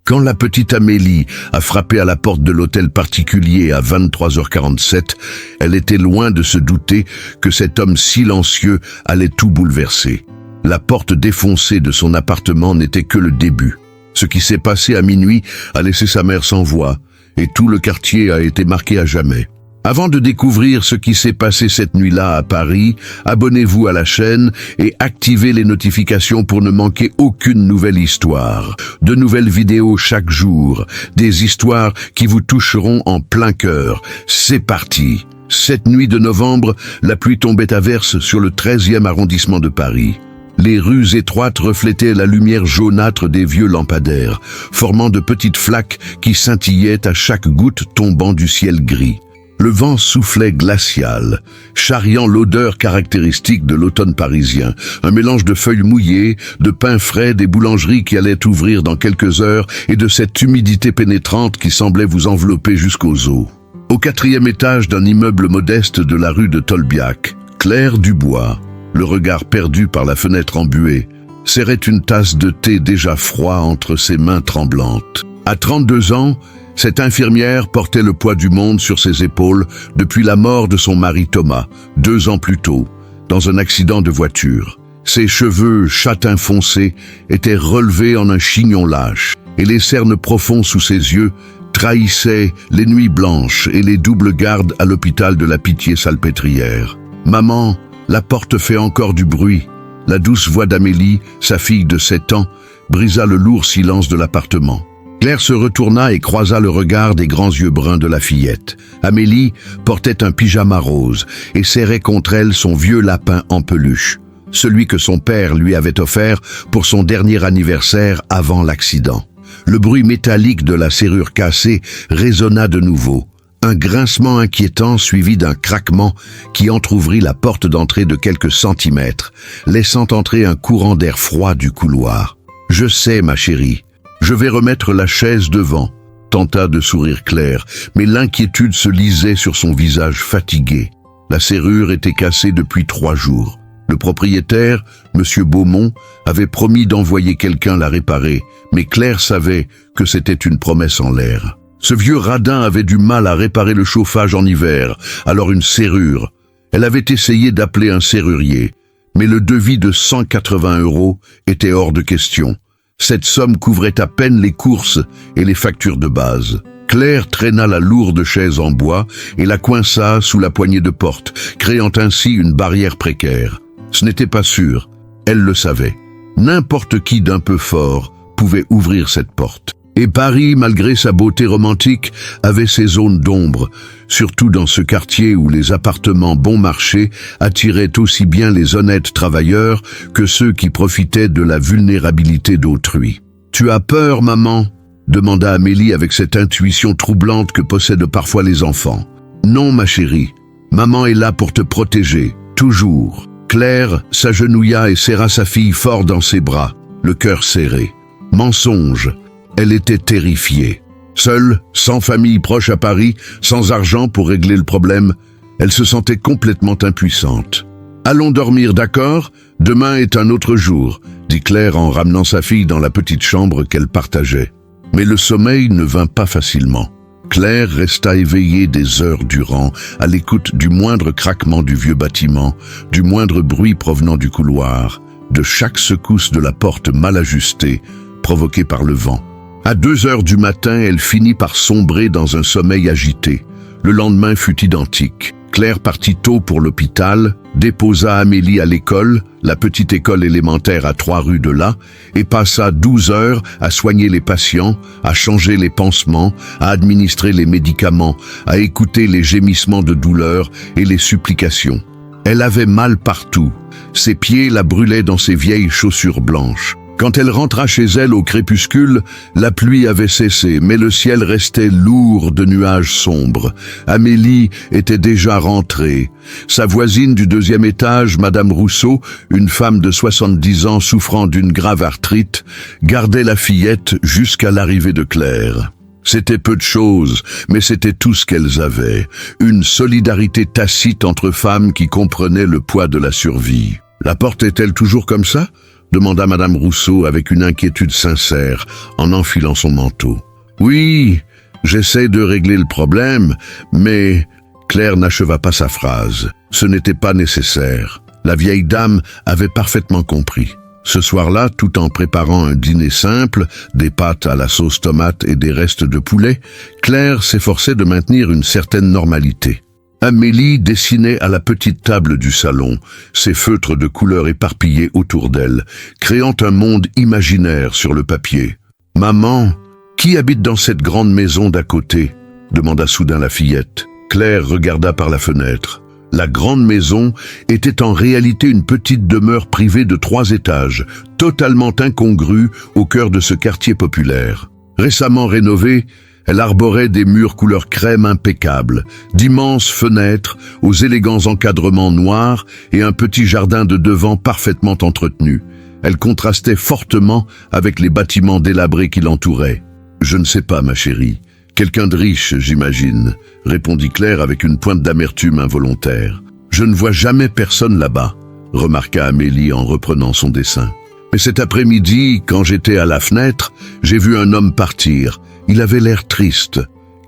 Quand la petite Amélie a frappé à la porte de l'hôtel particulier à 23h47, elle était loin de se douter que cet homme silencieux allait tout bouleverser. La porte défoncée de son appartement n'était que le début. Ce qui s'est passé à minuit a laissé sa mère sans voix, et tout le quartier a été marqué à jamais. Avant de découvrir ce qui s'est passé cette nuit-là à Paris, abonnez-vous à la chaîne et activez les notifications pour ne manquer aucune nouvelle histoire. De nouvelles vidéos chaque jour, des histoires qui vous toucheront en plein cœur. C'est parti! Cette nuit de novembre, la pluie tombait à verse sur le 13e arrondissement de Paris. Les rues étroites reflétaient la lumière jaunâtre des vieux lampadaires, formant de petites flaques qui scintillaient à chaque goutte tombant du ciel gris. Le vent soufflait glacial, charriant l'odeur caractéristique de l'automne parisien, un mélange de feuilles mouillées, de pain frais, des boulangeries qui allaient ouvrir dans quelques heures et de cette humidité pénétrante qui semblait vous envelopper jusqu'aux os. Au 4e étage d'un immeuble modeste de la rue de Tolbiac, Claire Dubois, le regard perdu par la fenêtre embuée, serrait une tasse de thé déjà froid entre ses mains tremblantes. À 32 ans, cette infirmière portait le poids du monde sur ses épaules depuis la mort de son mari Thomas, 2 ans plus tôt, dans un accident de voiture. Ses cheveux châtain foncé étaient relevés en un chignon lâche, et les cernes profonds sous ses yeux trahissaient les nuits blanches et les doubles gardes à l'hôpital de la Pitié-Salpêtrière. « Maman, la porte fait encore du bruit !» La douce voix d'Amélie, sa fille de 7 ans, brisa le lourd silence de l'appartement. Claire se retourna et croisa le regard des grands yeux bruns de la fillette. Amélie portait un pyjama rose et serrait contre elle son vieux lapin en peluche, celui que son père lui avait offert pour son dernier anniversaire avant l'accident. Le bruit métallique de la serrure cassée résonna de nouveau. Un grincement inquiétant suivi d'un craquement qui entr'ouvrit la porte d'entrée de quelques centimètres, laissant entrer un courant d'air froid du couloir. « Je sais, ma chérie. Je vais remettre la chaise devant », tenta de sourire Claire, mais l'inquiétude se lisait sur son visage fatigué. La serrure était cassée depuis 3 jours. Le propriétaire, Monsieur Beaumont, avait promis d'envoyer quelqu'un la réparer, mais Claire savait que c'était une promesse en l'air. Ce vieux radin avait du mal à réparer le chauffage en hiver, alors une serrure. Elle avait essayé d'appeler un serrurier, mais le devis de 180 € était hors de question. Cette somme couvrait à peine les courses et les factures de base. Claire traîna la lourde chaise en bois et la coinça sous la poignée de porte, créant ainsi une barrière précaire. Ce n'était pas sûr, elle le savait. N'importe qui d'un peu fort pouvait ouvrir cette porte. Et Paris, malgré sa beauté romantique, avait ses zones d'ombre, surtout dans ce quartier où les appartements bon marché attiraient aussi bien les honnêtes travailleurs que ceux qui profitaient de la vulnérabilité d'autrui. « Tu as peur, maman ?» demanda Amélie avec cette intuition troublante que possèdent parfois les enfants. « Non, ma chérie, maman est là pour te protéger, toujours. » Claire s'agenouilla et serra sa fille fort dans ses bras, le cœur serré. Mensonge. Elle était terrifiée. Seule, sans famille proche à Paris, sans argent pour régler le problème, elle se sentait complètement impuissante. « Allons dormir, d'accord? Demain est un autre jour », dit Claire en ramenant sa fille dans la petite chambre qu'elle partageait. Mais le sommeil ne vint pas facilement. Claire resta éveillée des heures durant, à l'écoute du moindre craquement du vieux bâtiment, du moindre bruit provenant du couloir, de chaque secousse de la porte mal ajustée, provoquée par le vent. À 2 heures du matin, elle finit par sombrer dans un sommeil agité. Le lendemain fut identique. Claire partit tôt pour l'hôpital, déposa Amélie à l'école, la petite école élémentaire à 3 rues de là, et passa 12 heures à soigner les patients, à changer les pansements, à administrer les médicaments, à écouter les gémissements de douleur et les supplications. Elle avait mal partout. Ses pieds la brûlaient dans ses vieilles chaussures blanches. Quand elle rentra chez elle au crépuscule, la pluie avait cessé, mais le ciel restait lourd de nuages sombres. Amélie était déjà rentrée. Sa voisine du 2e étage, Madame Rousseau, une femme de 70 ans souffrant d'une grave arthrite, gardait la fillette jusqu'à l'arrivée de Claire. C'était peu de choses, mais c'était tout ce qu'elles avaient. Une solidarité tacite entre femmes qui comprenaient le poids de la survie. « La porte est-elle toujours comme ça ?» demanda Madame Rousseau avec une inquiétude sincère, en enfilant son manteau. « Oui, j'essaie de régler le problème, mais... » Claire n'acheva pas sa phrase. Ce n'était pas nécessaire. La vieille dame avait parfaitement compris. Ce soir-là, tout en préparant un dîner simple, des pâtes à la sauce tomate et des restes de poulet, Claire s'efforçait de maintenir une certaine normalité. Amélie dessinait à la petite table du salon, ses feutres de couleurs éparpillés autour d'elle, créant un monde imaginaire sur le papier. « Maman, qui habite dans cette grande maison d'à côté ?» demanda soudain la fillette. Claire regarda par la fenêtre. La grande maison était en réalité une petite demeure privée de 3 étages, totalement incongrue au cœur de ce quartier populaire. Récemment rénovée, elle arborait des murs couleur crème impeccables, d'immenses fenêtres aux élégants encadrements noirs et un petit jardin de devant parfaitement entretenu. Elle contrastait fortement avec les bâtiments délabrés qui l'entouraient. « Je ne sais pas, ma chérie. Quelqu'un de riche, j'imagine, » répondit Claire avec une pointe d'amertume involontaire. « Je ne vois jamais personne là-bas, » remarqua Amélie en reprenant son dessin. « Mais cet après-midi, quand j'étais à la fenêtre, j'ai vu un homme partir. Il avait l'air triste. »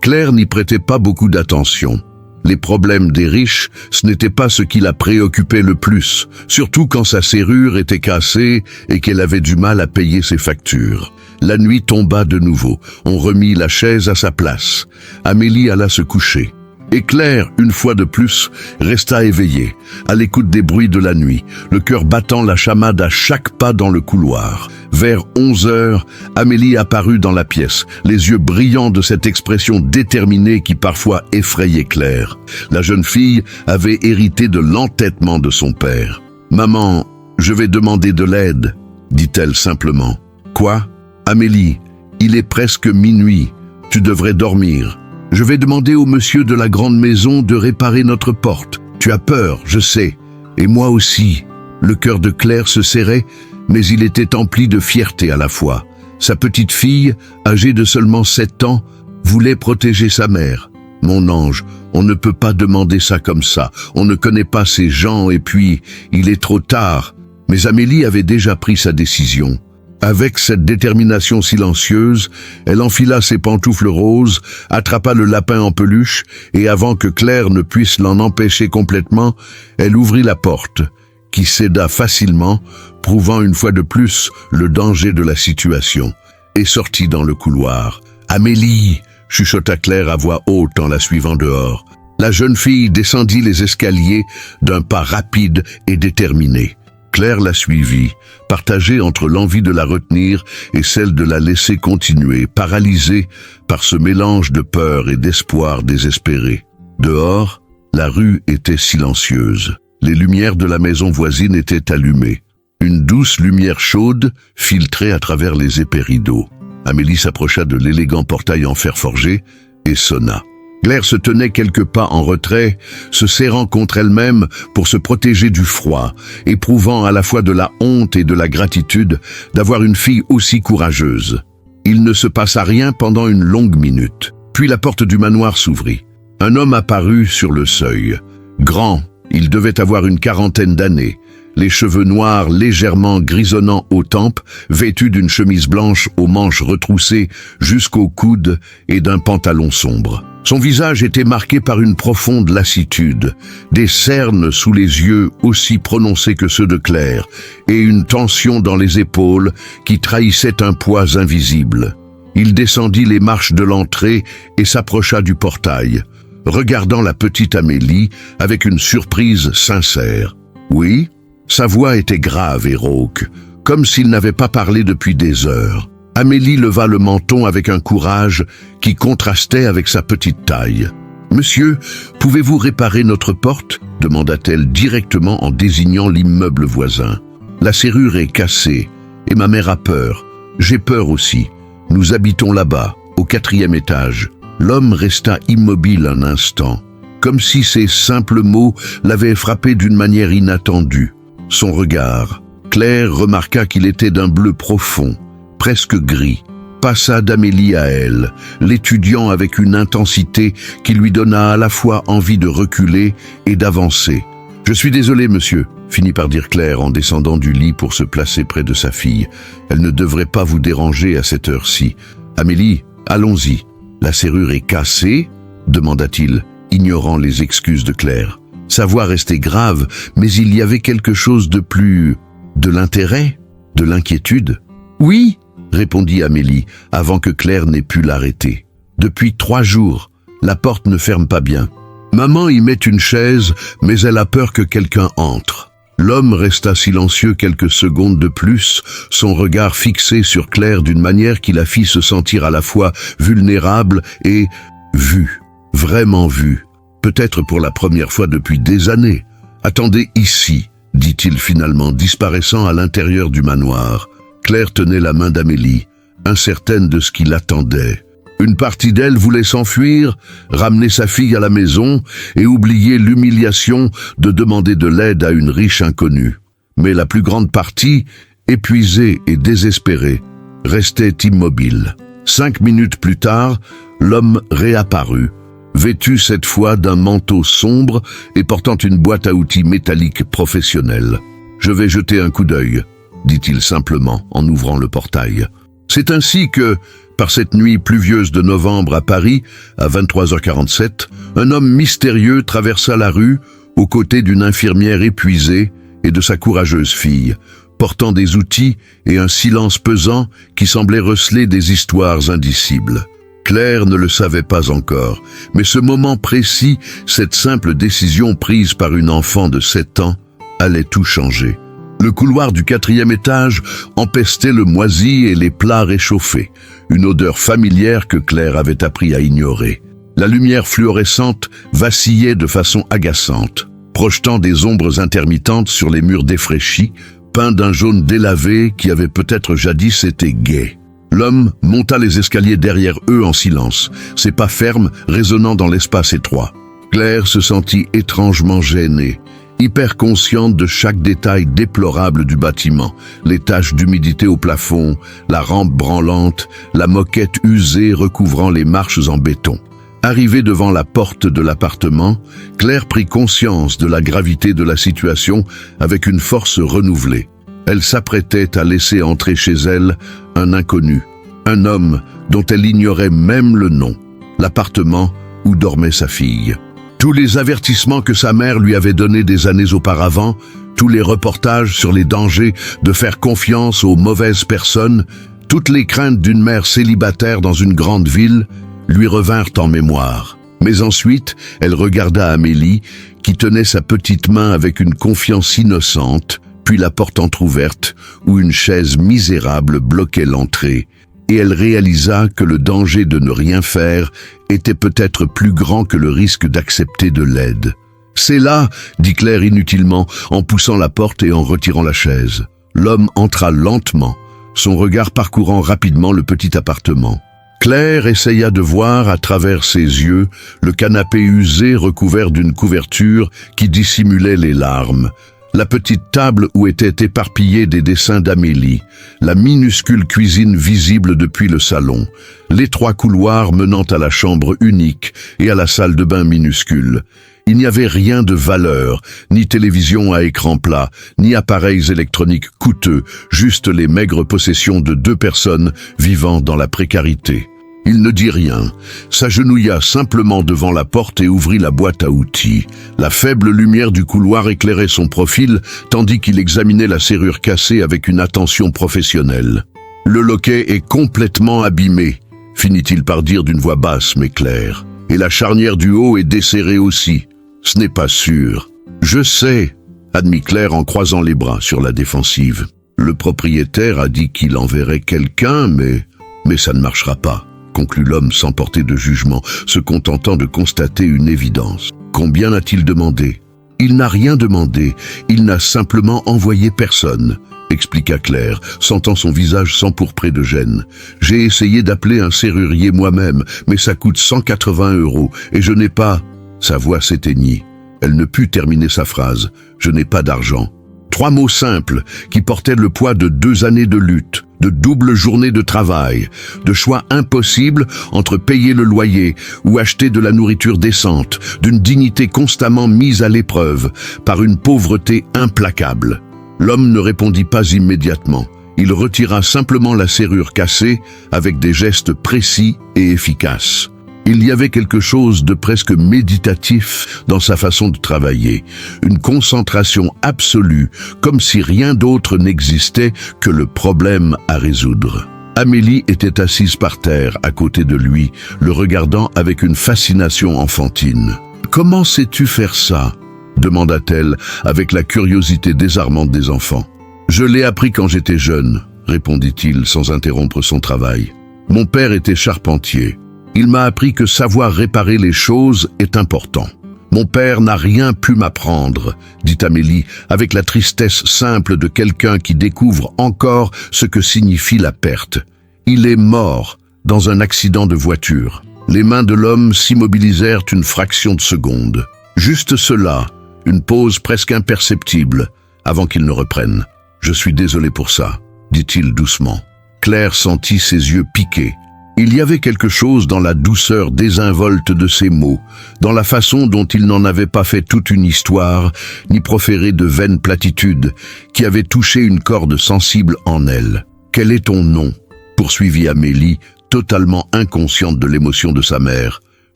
Claire n'y prêtait pas beaucoup d'attention. Les problèmes des riches, ce n'était pas ce qui la préoccupait le plus, surtout quand sa serrure était cassée et qu'elle avait du mal à payer ses factures. La nuit tomba de nouveau. On remit la chaise à sa place. Amélie alla se coucher. Et Claire, une fois de plus, resta éveillée, à l'écoute des bruits de la nuit, le cœur battant la chamade à chaque pas dans le couloir. Vers 11 heures, Amélie apparut dans la pièce, les yeux brillants de cette expression déterminée qui parfois effrayait Claire. La jeune fille avait hérité de l'entêtement de son père. « Maman, je vais demander de l'aide, » dit-elle simplement. « Quoi ? Amélie, il est presque minuit, tu devrais dormir. Je vais demander au monsieur de la grande maison de réparer notre porte. Tu as peur, je sais, et moi aussi. » Le cœur de Claire se serrait, mais il était empli de fierté à la fois. Sa petite fille, âgée de seulement 7 ans, voulait protéger sa mère. « Mon ange, on ne peut pas demander ça comme ça. On ne connaît pas ces gens et puis, il est trop tard. » Mais Amélie avait déjà pris sa décision. Avec cette détermination silencieuse, elle enfila ses pantoufles roses, attrapa le lapin en peluche, et avant que Claire ne puisse l'en empêcher complètement, elle ouvrit la porte, qui céda facilement, prouvant une fois de plus le danger de la situation, et sortit dans le couloir. « Amélie !» chuchota Claire à voix haute en la suivant dehors. La jeune fille descendit les escaliers d'un pas rapide et déterminé. Claire la suivit, partagée entre l'envie de la retenir et celle de la laisser continuer, paralysée par ce mélange de peur et d'espoir désespéré. Dehors, la rue était silencieuse. Les lumières de la maison voisine étaient allumées. Une douce lumière chaude filtrait à travers les épais rideaux. Amélie s'approcha de l'élégant portail en fer forgé et sonna. Claire se tenait quelques pas en retrait, se serrant contre elle-même pour se protéger du froid, éprouvant à la fois de la honte et de la gratitude d'avoir une fille aussi courageuse. Il ne se passa rien pendant une longue minute. Puis la porte du manoir s'ouvrit. Un homme apparut sur le seuil. Grand, il devait avoir une 40aine d'années, les cheveux noirs légèrement grisonnants aux tempes, vêtu d'une chemise blanche aux manches retroussées jusqu'aux coudes et d'un pantalon sombre. Son visage était marqué par une profonde lassitude, des cernes sous les yeux aussi prononcées que ceux de Claire, et une tension dans les épaules qui trahissait un poids invisible. Il descendit les marches de l'entrée et s'approcha du portail, regardant la petite Amélie avec une surprise sincère. Oui, sa voix était grave et rauque, comme s'il n'avait pas parlé depuis des heures. Amélie leva le menton avec un courage qui contrastait avec sa petite taille. « Monsieur, pouvez-vous réparer notre porte ?» demanda-t-elle directement en désignant l'immeuble voisin. « La serrure est cassée et ma mère a peur. J'ai peur aussi. Nous habitons là-bas, au 4e étage. » L'homme resta immobile un instant, comme si ces simples mots l'avaient frappé d'une manière inattendue. Son regard, Claire remarqua qu'il était d'un bleu profond, presque gris, passa d'Amélie à elle, l'étudiant avec une intensité qui lui donna à la fois envie de reculer et d'avancer. « Je suis désolé, monsieur », finit par dire Claire en descendant du lit pour se placer près de sa fille. « Elle ne devrait pas vous déranger à cette heure-ci. Amélie, allons-y. »« La serrure est cassée ?» demanda-t-il, ignorant les excuses de Claire. Sa voix restait grave, mais il y avait quelque chose de plus... de l'intérêt, de l'inquiétude. « Oui !» répondit Amélie, avant que Claire n'ait pu l'arrêter. « Depuis 3 jours, la porte ne ferme pas bien. Maman y met une chaise, mais elle a peur que quelqu'un entre. » L'homme resta silencieux quelques secondes de plus, son regard fixé sur Claire d'une manière qui la fit se sentir à la fois vulnérable et vue, vraiment vue, peut-être pour la première fois depuis des années. « Attendez ici », dit-il finalement, disparaissant à l'intérieur du manoir. Claire tenait la main d'Amélie, incertaine de ce qui l'attendait. Une partie d'elle voulait s'enfuir, ramener sa fille à la maison et oublier l'humiliation de demander de l'aide à une riche inconnue. Mais la plus grande partie, épuisée et désespérée, restait immobile. 5 minutes plus tard, l'homme réapparut, vêtu cette fois d'un manteau sombre et portant une boîte à outils métallique professionnelle. « Je vais jeter un coup d'œil », dit-il simplement en ouvrant le portail. C'est ainsi que, par cette nuit pluvieuse de novembre à Paris, à 23h47, un homme mystérieux traversa la rue aux côtés d'une infirmière épuisée et de sa courageuse fille, portant des outils et un silence pesant qui semblait receler des histoires indicibles. Claire ne le savait pas encore, mais ce moment précis, cette simple décision prise par une enfant de 7 ans, allait tout changer. Le couloir du 4e étage empestait le moisi et les plats réchauffés, une odeur familière que Claire avait appris à ignorer. La lumière fluorescente vacillait de façon agaçante, projetant des ombres intermittentes sur les murs défraîchis, peints d'un jaune délavé qui avait peut-être jadis été gai. L'homme monta les escaliers derrière eux en silence, ses pas fermes résonnant dans l'espace étroit. Claire se sentit étrangement gênée, hyper consciente de chaque détail déplorable du bâtiment, les taches d'humidité au plafond, la rampe branlante, la moquette usée recouvrant les marches en béton. Arrivée devant la porte de l'appartement, Claire prit conscience de la gravité de la situation avec une force renouvelée. Elle s'apprêtait à laisser entrer chez elle un inconnu, un homme dont elle ignorait même le nom, l'appartement où dormait sa fille. Tous les avertissements que sa mère lui avait donnés des années auparavant, tous les reportages sur les dangers de faire confiance aux mauvaises personnes, toutes les craintes d'une mère célibataire dans une grande ville, lui revinrent en mémoire. Mais ensuite, elle regarda Amélie, qui tenait sa petite main avec une confiance innocente, puis la porte entr'ouverte, où une chaise misérable bloquait l'entrée, et elle réalisa que le danger de ne rien faire était peut-être plus grand que le risque d'accepter de l'aide. « C'est là !» dit Claire inutilement, en poussant la porte et en retirant la chaise. L'homme entra lentement, son regard parcourant rapidement le petit appartement. Claire essaya de voir à travers ses yeux le canapé usé recouvert d'une couverture qui dissimulait les larmes, la petite table où étaient éparpillés des dessins d'Amélie, la minuscule cuisine visible depuis le salon, l'étroit couloir menant à la chambre unique et à la salle de bain minuscule. Il n'y avait rien de valeur, ni télévision à écran plat, ni appareils électroniques coûteux, juste les maigres possessions de 2 personnes vivant dans la précarité. Il ne dit rien, s'agenouilla simplement devant la porte et ouvrit la boîte à outils. La faible lumière du couloir éclairait son profil, tandis qu'il examinait la serrure cassée avec une attention professionnelle. « Le loquet est complètement abîmé », finit-il par dire d'une voix basse mais claire. « Et la charnière du haut est desserrée aussi. Ce n'est pas sûr. »« Je sais », admit Claire en croisant les bras sur la défensive. « Le propriétaire a dit qu'il enverrait quelqu'un, mais ça ne marchera pas. » conclut l'homme sans porter de jugement, se contentant de constater une évidence. Combien a-t-il demandé? Il n'a rien demandé, il n'a simplement envoyé personne, expliqua Claire, sentant son visage s'empourprer de gêne. J'ai essayé d'appeler un serrurier moi-même, mais ça coûte 180 € et je n'ai pas... Sa voix s'éteignit. Elle ne put terminer sa phrase. Je n'ai pas d'argent. 3 mots simples qui portaient le poids de 2 années de lutte. de doubles journées de travail, de choix impossibles entre payer le loyer ou acheter de la nourriture décente, d'une dignité constamment mise à l'épreuve par une pauvreté implacable. L'homme ne répondit pas immédiatement. Il retira simplement la serrure cassée avec des gestes précis et efficaces. Il y avait quelque chose de presque méditatif dans sa façon de travailler, une concentration absolue, comme si rien d'autre n'existait que le problème à résoudre. Amélie était assise par terre à côté de lui, le regardant avec une fascination enfantine. « Comment sais-tu faire ça ?» demanda-t-elle avec la curiosité désarmante des enfants. « Je l'ai appris quand j'étais jeune », répondit-il sans interrompre son travail. « Mon père était charpentier. Il m'a appris que savoir réparer les choses est important. Mon père n'a rien pu m'apprendre, dit Amélie, avec la tristesse simple de quelqu'un qui découvre encore ce que signifie la perte. Il est mort dans un accident de voiture. Les mains de l'homme s'immobilisèrent une fraction de seconde. Juste cela, une pause presque imperceptible, avant qu'il ne reprenne. « Je suis désolé pour ça », dit-il doucement. Claire sentit ses yeux piquer. Il y avait quelque chose dans la douceur désinvolte de ses mots, dans la façon dont il n'en avait pas fait toute une histoire, ni proféré de vaines platitudes, qui avaient touché une corde sensible en elle. « Quel est ton nom ?» poursuivit Amélie, totalement inconsciente de l'émotion de sa mère. «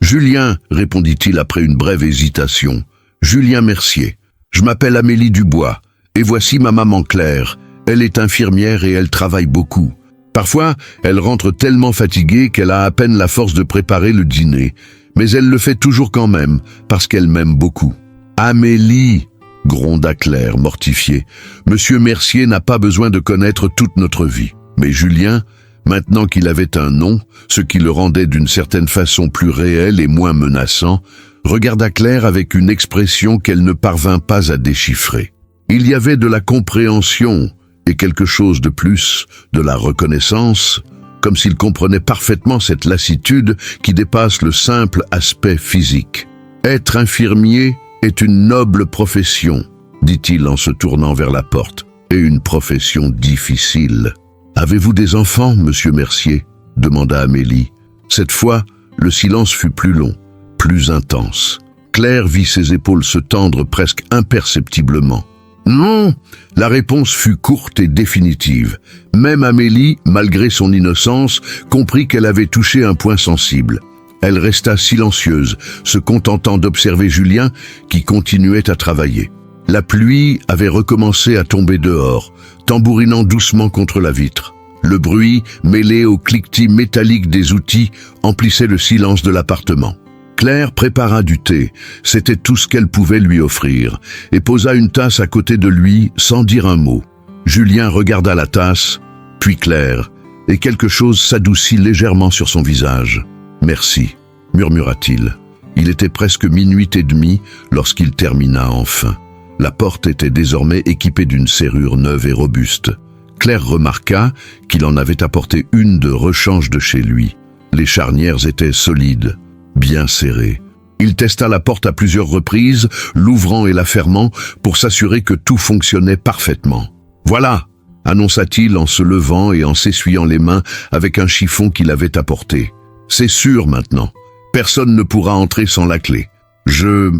Julien, » répondit-il après une brève hésitation. « Julien Mercier. Je m'appelle Amélie Dubois, et voici ma maman Claire. Elle est infirmière et elle travaille beaucoup. Parfois, elle rentre tellement fatiguée qu'elle a à peine la force de préparer le dîner, mais elle le fait toujours quand même, parce qu'elle m'aime beaucoup. « Amélie !» gronda Claire, mortifiée. « Monsieur Mercier n'a pas besoin de connaître toute notre vie. » Mais Julien, maintenant qu'il avait un nom, ce qui le rendait d'une certaine façon plus réel et moins menaçant, regarda Claire avec une expression qu'elle ne parvint pas à déchiffrer. Il y avait de la compréhension et quelque chose de plus, de la reconnaissance, comme s'il comprenait parfaitement cette lassitude qui dépasse le simple aspect physique. « Être infirmier est une noble profession, » dit-il en se tournant vers la porte, « et une profession difficile. »« Avez-vous des enfants, monsieur Mercier ?» demanda Amélie. Cette fois, le silence fut plus long, plus intense. Claire vit ses épaules se tendre presque imperceptiblement. Non, la réponse fut courte et définitive. Même Amélie, malgré son innocence, comprit qu'elle avait touché un point sensible. Elle resta silencieuse, se contentant d'observer Julien qui continuait à travailler. La pluie avait recommencé à tomber dehors, tambourinant doucement contre la vitre. Le bruit, mêlé au cliquetis métallique des outils, emplissait le silence de l'appartement. Claire prépara du thé, c'était tout ce qu'elle pouvait lui offrir, et posa une tasse à côté de lui sans dire un mot. Julien regarda la tasse, puis Claire, et quelque chose s'adoucit légèrement sur son visage. « Merci », murmura-t-il. Il était presque minuit et demi lorsqu'il termina enfin. La porte était désormais équipée d'une serrure neuve et robuste. Claire remarqua qu'il en avait apporté une de rechange de chez lui. Les charnières étaient solides, bien serrées. Il testa la porte à plusieurs reprises, l'ouvrant et la fermant pour s'assurer que tout fonctionnait parfaitement. « Voilà !» annonça-t-il en se levant et en s'essuyant les mains avec un chiffon qu'il avait apporté. « C'est sûr maintenant. Personne ne pourra entrer sans la clé. Je... »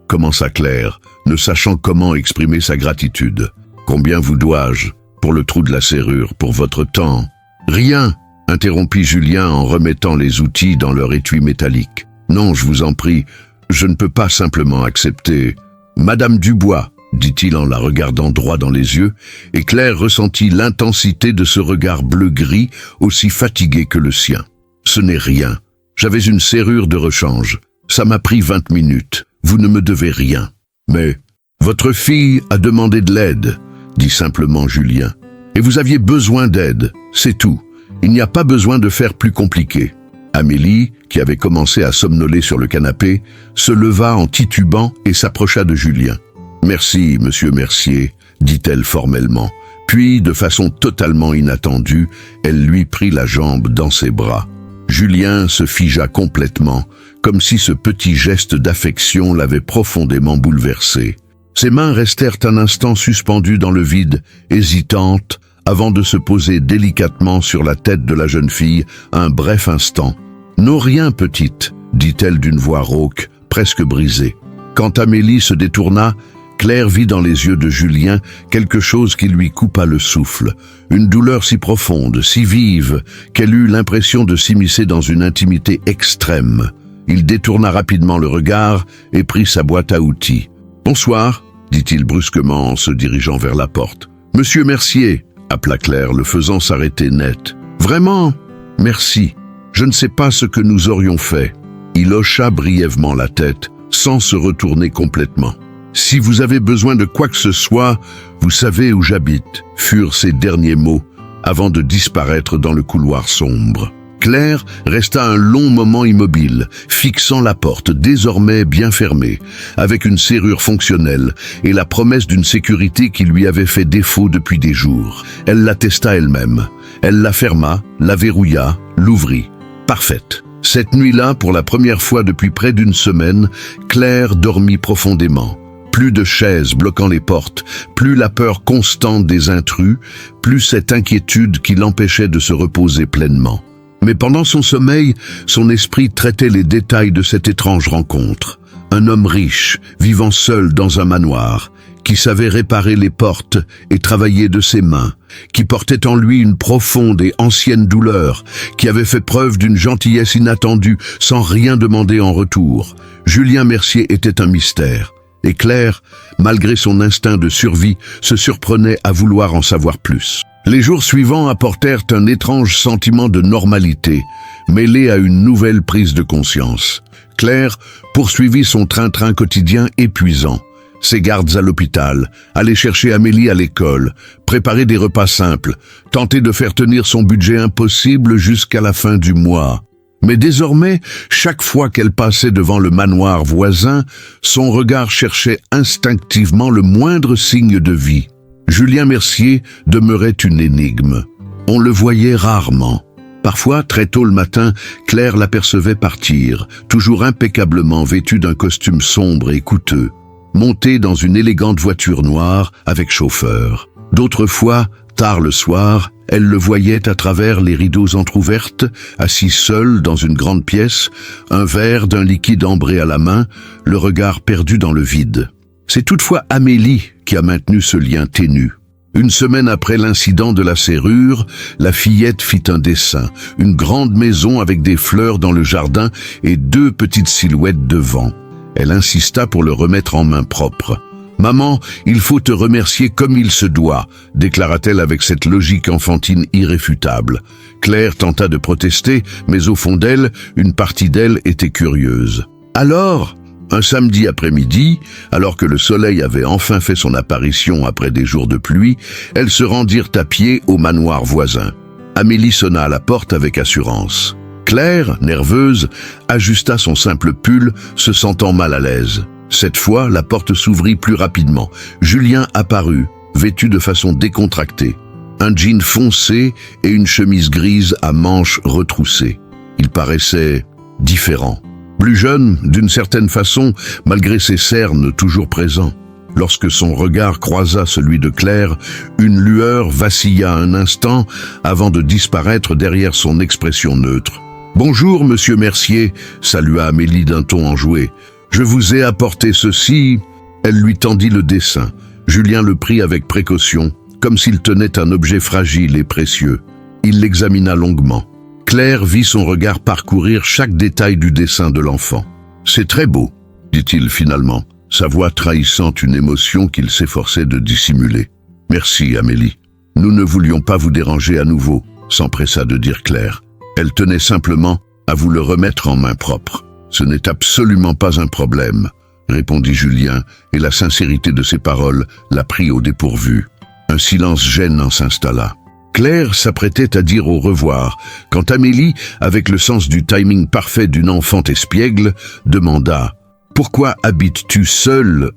commença Claire, ne sachant comment exprimer sa gratitude. « Combien vous dois-je pour le trou de la serrure, pour votre temps ?»« Rien !» interrompit Julien en remettant les outils dans leur étui métallique. « Non, je vous en prie, je ne peux pas simplement accepter. »« Madame Dubois !» dit-il en la regardant droit dans les yeux, et Claire ressentit l'intensité de ce regard bleu-gris aussi fatigué que le sien. « Ce n'est rien. J'avais une serrure de rechange. Ça m'a pris 20 minutes. Vous ne me devez rien. »« Mais votre fille a demandé de l'aide, » dit simplement Julien. « Et vous aviez besoin d'aide, c'est tout. Il n'y a pas besoin de faire plus compliqué. » Amélie, qui avait commencé à somnoler sur le canapé, se leva en titubant et s'approcha de Julien. « Merci, monsieur Mercier, » dit-elle formellement. Puis, de façon totalement inattendue, elle lui prit la jambe dans ses bras. Julien se figea complètement, comme si ce petit geste d'affection l'avait profondément bouleversé. Ses mains restèrent un instant suspendues dans le vide, hésitantes, avant de se poser délicatement sur la tête de la jeune fille un bref instant. « Non, rien, petite », dit-elle d'une voix rauque, presque brisée. Quand Amélie se détourna, Claire vit dans les yeux de Julien quelque chose qui lui coupa le souffle, une douleur si profonde, si vive, qu'elle eut l'impression de s'immiscer dans une intimité extrême. Il détourna rapidement le regard et prit sa boîte à outils. « Bonsoir », dit-il brusquement en se dirigeant vers la porte. « Monsieur Mercier », appela Claire, le faisant s'arrêter net. « Vraiment, merci. Je ne sais pas ce que nous aurions fait. » Il hocha brièvement la tête, sans se retourner complètement. « Si vous avez besoin de quoi que ce soit, vous savez où j'habite », furent ses derniers mots, avant de disparaître dans le couloir sombre. Claire resta un long moment immobile, fixant la porte, désormais bien fermée, avec une serrure fonctionnelle et la promesse d'une sécurité qui lui avait fait défaut depuis des jours. Elle la testa elle-même. Elle la ferma, la verrouilla, l'ouvrit. Parfaite. Cette nuit-là, pour la première fois depuis près d'une semaine, Claire dormit profondément. Plus de chaises bloquant les portes, plus la peur constante des intrus, plus cette inquiétude qui l'empêchait de se reposer pleinement. Mais pendant son sommeil, son esprit traitait les détails de cette étrange rencontre. Un homme riche, vivant seul dans un manoir, qui savait réparer les portes et travailler de ses mains, qui portait en lui une profonde et ancienne douleur, qui avait fait preuve d'une gentillesse inattendue sans rien demander en retour. Julien Mercier était un mystère. Et Claire, malgré son instinct de survie, se surprenait à vouloir en savoir plus. Les jours suivants apportèrent un étrange sentiment de normalité, mêlé à une nouvelle prise de conscience. Claire poursuivit son train-train quotidien épuisant. Ses gardes à l'hôpital, aller chercher Amélie à l'école, préparer des repas simples, tenter de faire tenir son budget impossible jusqu'à la fin du mois. Mais désormais, chaque fois qu'elle passait devant le manoir voisin, son regard cherchait instinctivement le moindre signe de vie. Julien Mercier demeurait une énigme. On le voyait rarement. Parfois, très tôt le matin, Claire l'apercevait partir, toujours impeccablement vêtue d'un costume sombre et coûteux, montée dans une élégante voiture noire avec chauffeur. D'autres fois, tard le soir, elle le voyait à travers les rideaux entr'ouvertes, assis seul dans une grande pièce, un verre d'un liquide ambré à la main, le regard perdu dans le vide. C'est toutefois Amélie qui a maintenu ce lien ténu. Une semaine après l'incident de la serrure, la fillette fit un dessin, une grande maison avec des fleurs dans le jardin et 2 petites silhouettes devant. Elle insista pour le remettre en main propre. « Maman, il faut te remercier comme il se doit », déclara-t-elle avec cette logique enfantine irréfutable. Claire tenta de protester, mais au fond d'elle, une partie d'elle était curieuse. Alors, un samedi après-midi, alors que le soleil avait enfin fait son apparition après des jours de pluie, elles se rendirent à pied au manoir voisin. Amélie sonna à la porte avec assurance. Claire, nerveuse, ajusta son simple pull, se sentant mal à l'aise. Cette fois, la porte s'ouvrit plus rapidement. Julien apparut, vêtu de façon décontractée. Un jean foncé et une chemise grise à manches retroussées. Il paraissait différent. Plus jeune, d'une certaine façon, malgré ses cernes toujours présents. Lorsque son regard croisa celui de Claire, une lueur vacilla un instant avant de disparaître derrière son expression neutre. « Bonjour, monsieur Mercier », salua Amélie d'un ton enjoué. « Je vous ai apporté ceci. » Elle lui tendit le dessin. Julien le prit avec précaution, comme s'il tenait un objet fragile et précieux. Il l'examina longuement. Claire vit son regard parcourir chaque détail du dessin de l'enfant. « C'est très beau », dit-il finalement, sa voix trahissant une émotion qu'il s'efforçait de dissimuler. « Merci, Amélie. Nous ne voulions pas vous déranger à nouveau », s'empressa de dire Claire. Elle tenait simplement à vous le remettre en main propre. « Ce n'est absolument pas un problème », répondit Julien, et la sincérité de ses paroles la prit au dépourvu. Un silence gênant s'installa. Claire s'apprêtait à dire au revoir, quand Amélie, avec le sens du timing parfait d'une enfant espiègle, demanda « Pourquoi habites-tu seule,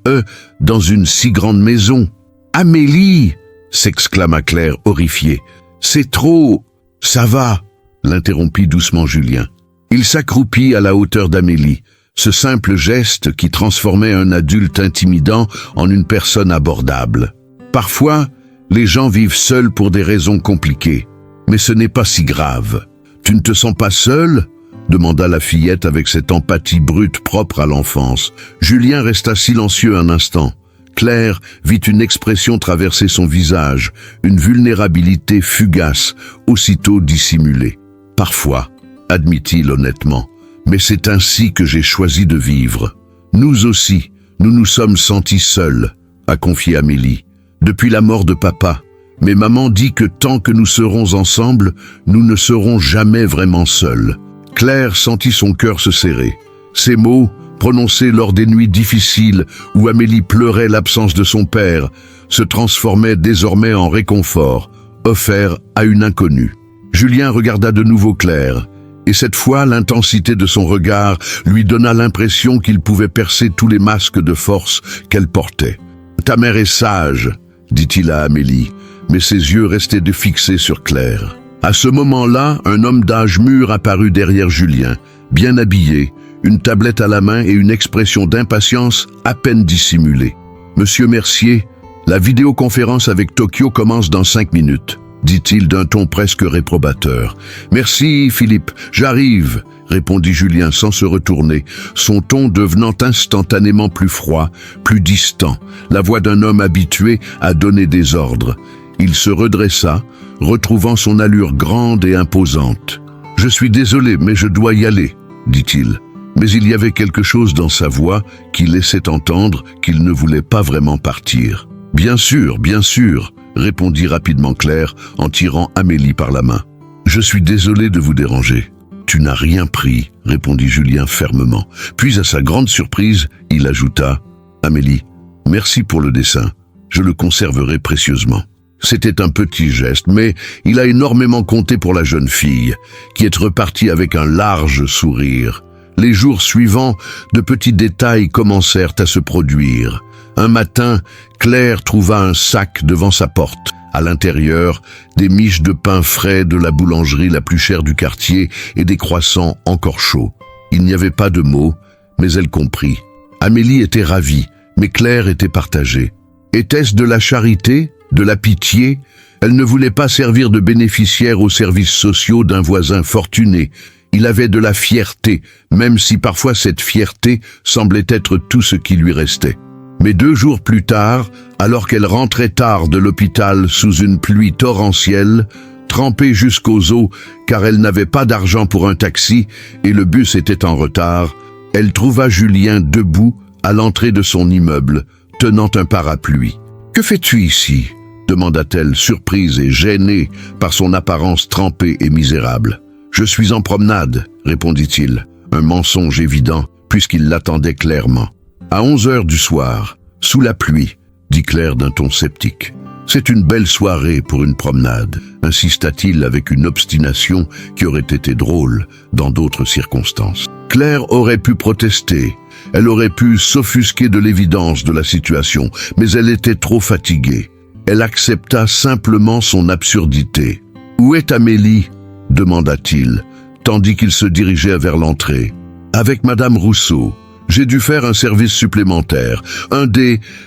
dans une si grande maison ?»« Amélie !» s'exclama Claire horrifiée. « C'est trop... Ça va !» l'interrompit doucement Julien. Il s'accroupit à la hauteur d'Amélie, ce simple geste qui transformait un adulte intimidant en une personne abordable. Parfois, Les gens vivent seuls pour des raisons compliquées. Mais ce n'est pas si grave. Tu ne te sens pas seul ? Demanda la fillette avec cette empathie brute propre à l'enfance. Julien resta silencieux un instant. Claire vit une expression traverser son visage, une vulnérabilité fugace, aussitôt dissimulée. Parfois, admit-il honnêtement, mais c'est ainsi que j'ai choisi de vivre. Nous aussi, nous nous sommes sentis seuls, a confié Amélie. Depuis la mort de papa, mais maman dit que tant que nous serons ensemble, nous ne serons jamais vraiment seuls. Claire sentit son cœur se serrer. Ces mots, prononcés lors des nuits difficiles où Amélie pleurait l'absence de son père, se transformaient désormais en réconfort, offert à une inconnue. Julien regarda de nouveau Claire, et cette fois l'intensité de son regard lui donna l'impression qu'il pouvait percer tous les masques de force qu'elle portait. « Ta mère est sage », dit-il à Amélie, mais ses yeux restaient fixés sur Claire. À ce moment-là, un homme d'âge mûr apparut derrière Julien, bien habillé, une tablette à la main et une expression d'impatience à peine dissimulée. « Monsieur Mercier, la vidéoconférence avec Tokyo commence dans 5 minutes, dit-il d'un ton presque réprobateur. « Merci, Philippe, j'arrive, répondit Julien sans se retourner, son ton devenant instantanément plus froid, plus distant, la voix d'un homme habitué à donner des ordres. Il se redressa, retrouvant son allure grande et imposante. « Je suis désolé, mais je dois y aller, dit-il. » Mais il y avait quelque chose dans sa voix qui laissait entendre qu'il ne voulait pas vraiment partir. « bien sûr, répondit rapidement Claire en tirant Amélie par la main. « Je suis désolé de vous déranger. »« Tu n'as rien pris, répondit Julien fermement. Puis à sa grande surprise, il ajouta « Amélie, merci pour le dessin. Je le conserverai précieusement. » C'était un petit geste, mais il a énormément compté pour la jeune fille, qui est repartie avec un large sourire. Les jours suivants, de petits détails commencèrent à se produire. Un matin, Claire trouva un sac devant sa porte. À l'intérieur, des miches de pain frais de la boulangerie la plus chère du quartier et des croissants encore chauds. Il n'y avait pas de mots, mais elle comprit. Amélie était ravie, mais Claire était partagée. Était-ce de la charité ? De la pitié? Elle ne voulait pas servir de bénéficiaire aux services sociaux d'un voisin fortuné. Il avait de la fierté, même si parfois cette fierté semblait être tout ce qui lui restait. Mais 2 jours plus tard, alors qu'elle rentrait tard de l'hôpital sous une pluie torrentielle, trempée jusqu'aux os car elle n'avait pas d'argent pour un taxi et le bus était en retard, elle trouva Julien debout à l'entrée de son immeuble, tenant un parapluie. « Que fais-tu ici ?» demanda-t-elle, surprise et gênée par son apparence trempée et misérable. « Je suis en promenade, » répondit-il, un mensonge évident, puisqu'il l'attendait clairement. « À 11 heures du soir, sous la pluie, » dit Claire d'un ton sceptique. « C'est une belle soirée pour une promenade, » insista-t-il avec une obstination qui aurait été drôle dans d'autres circonstances. Claire aurait pu protester, elle aurait pu s'offusquer de l'évidence de la situation, mais elle était trop fatiguée. Elle accepta simplement son absurdité. « Où est Amélie ?» demanda-t-il, tandis qu'il se dirigeait vers l'entrée. « Avec Madame Rousseau. J'ai dû faire un service supplémentaire.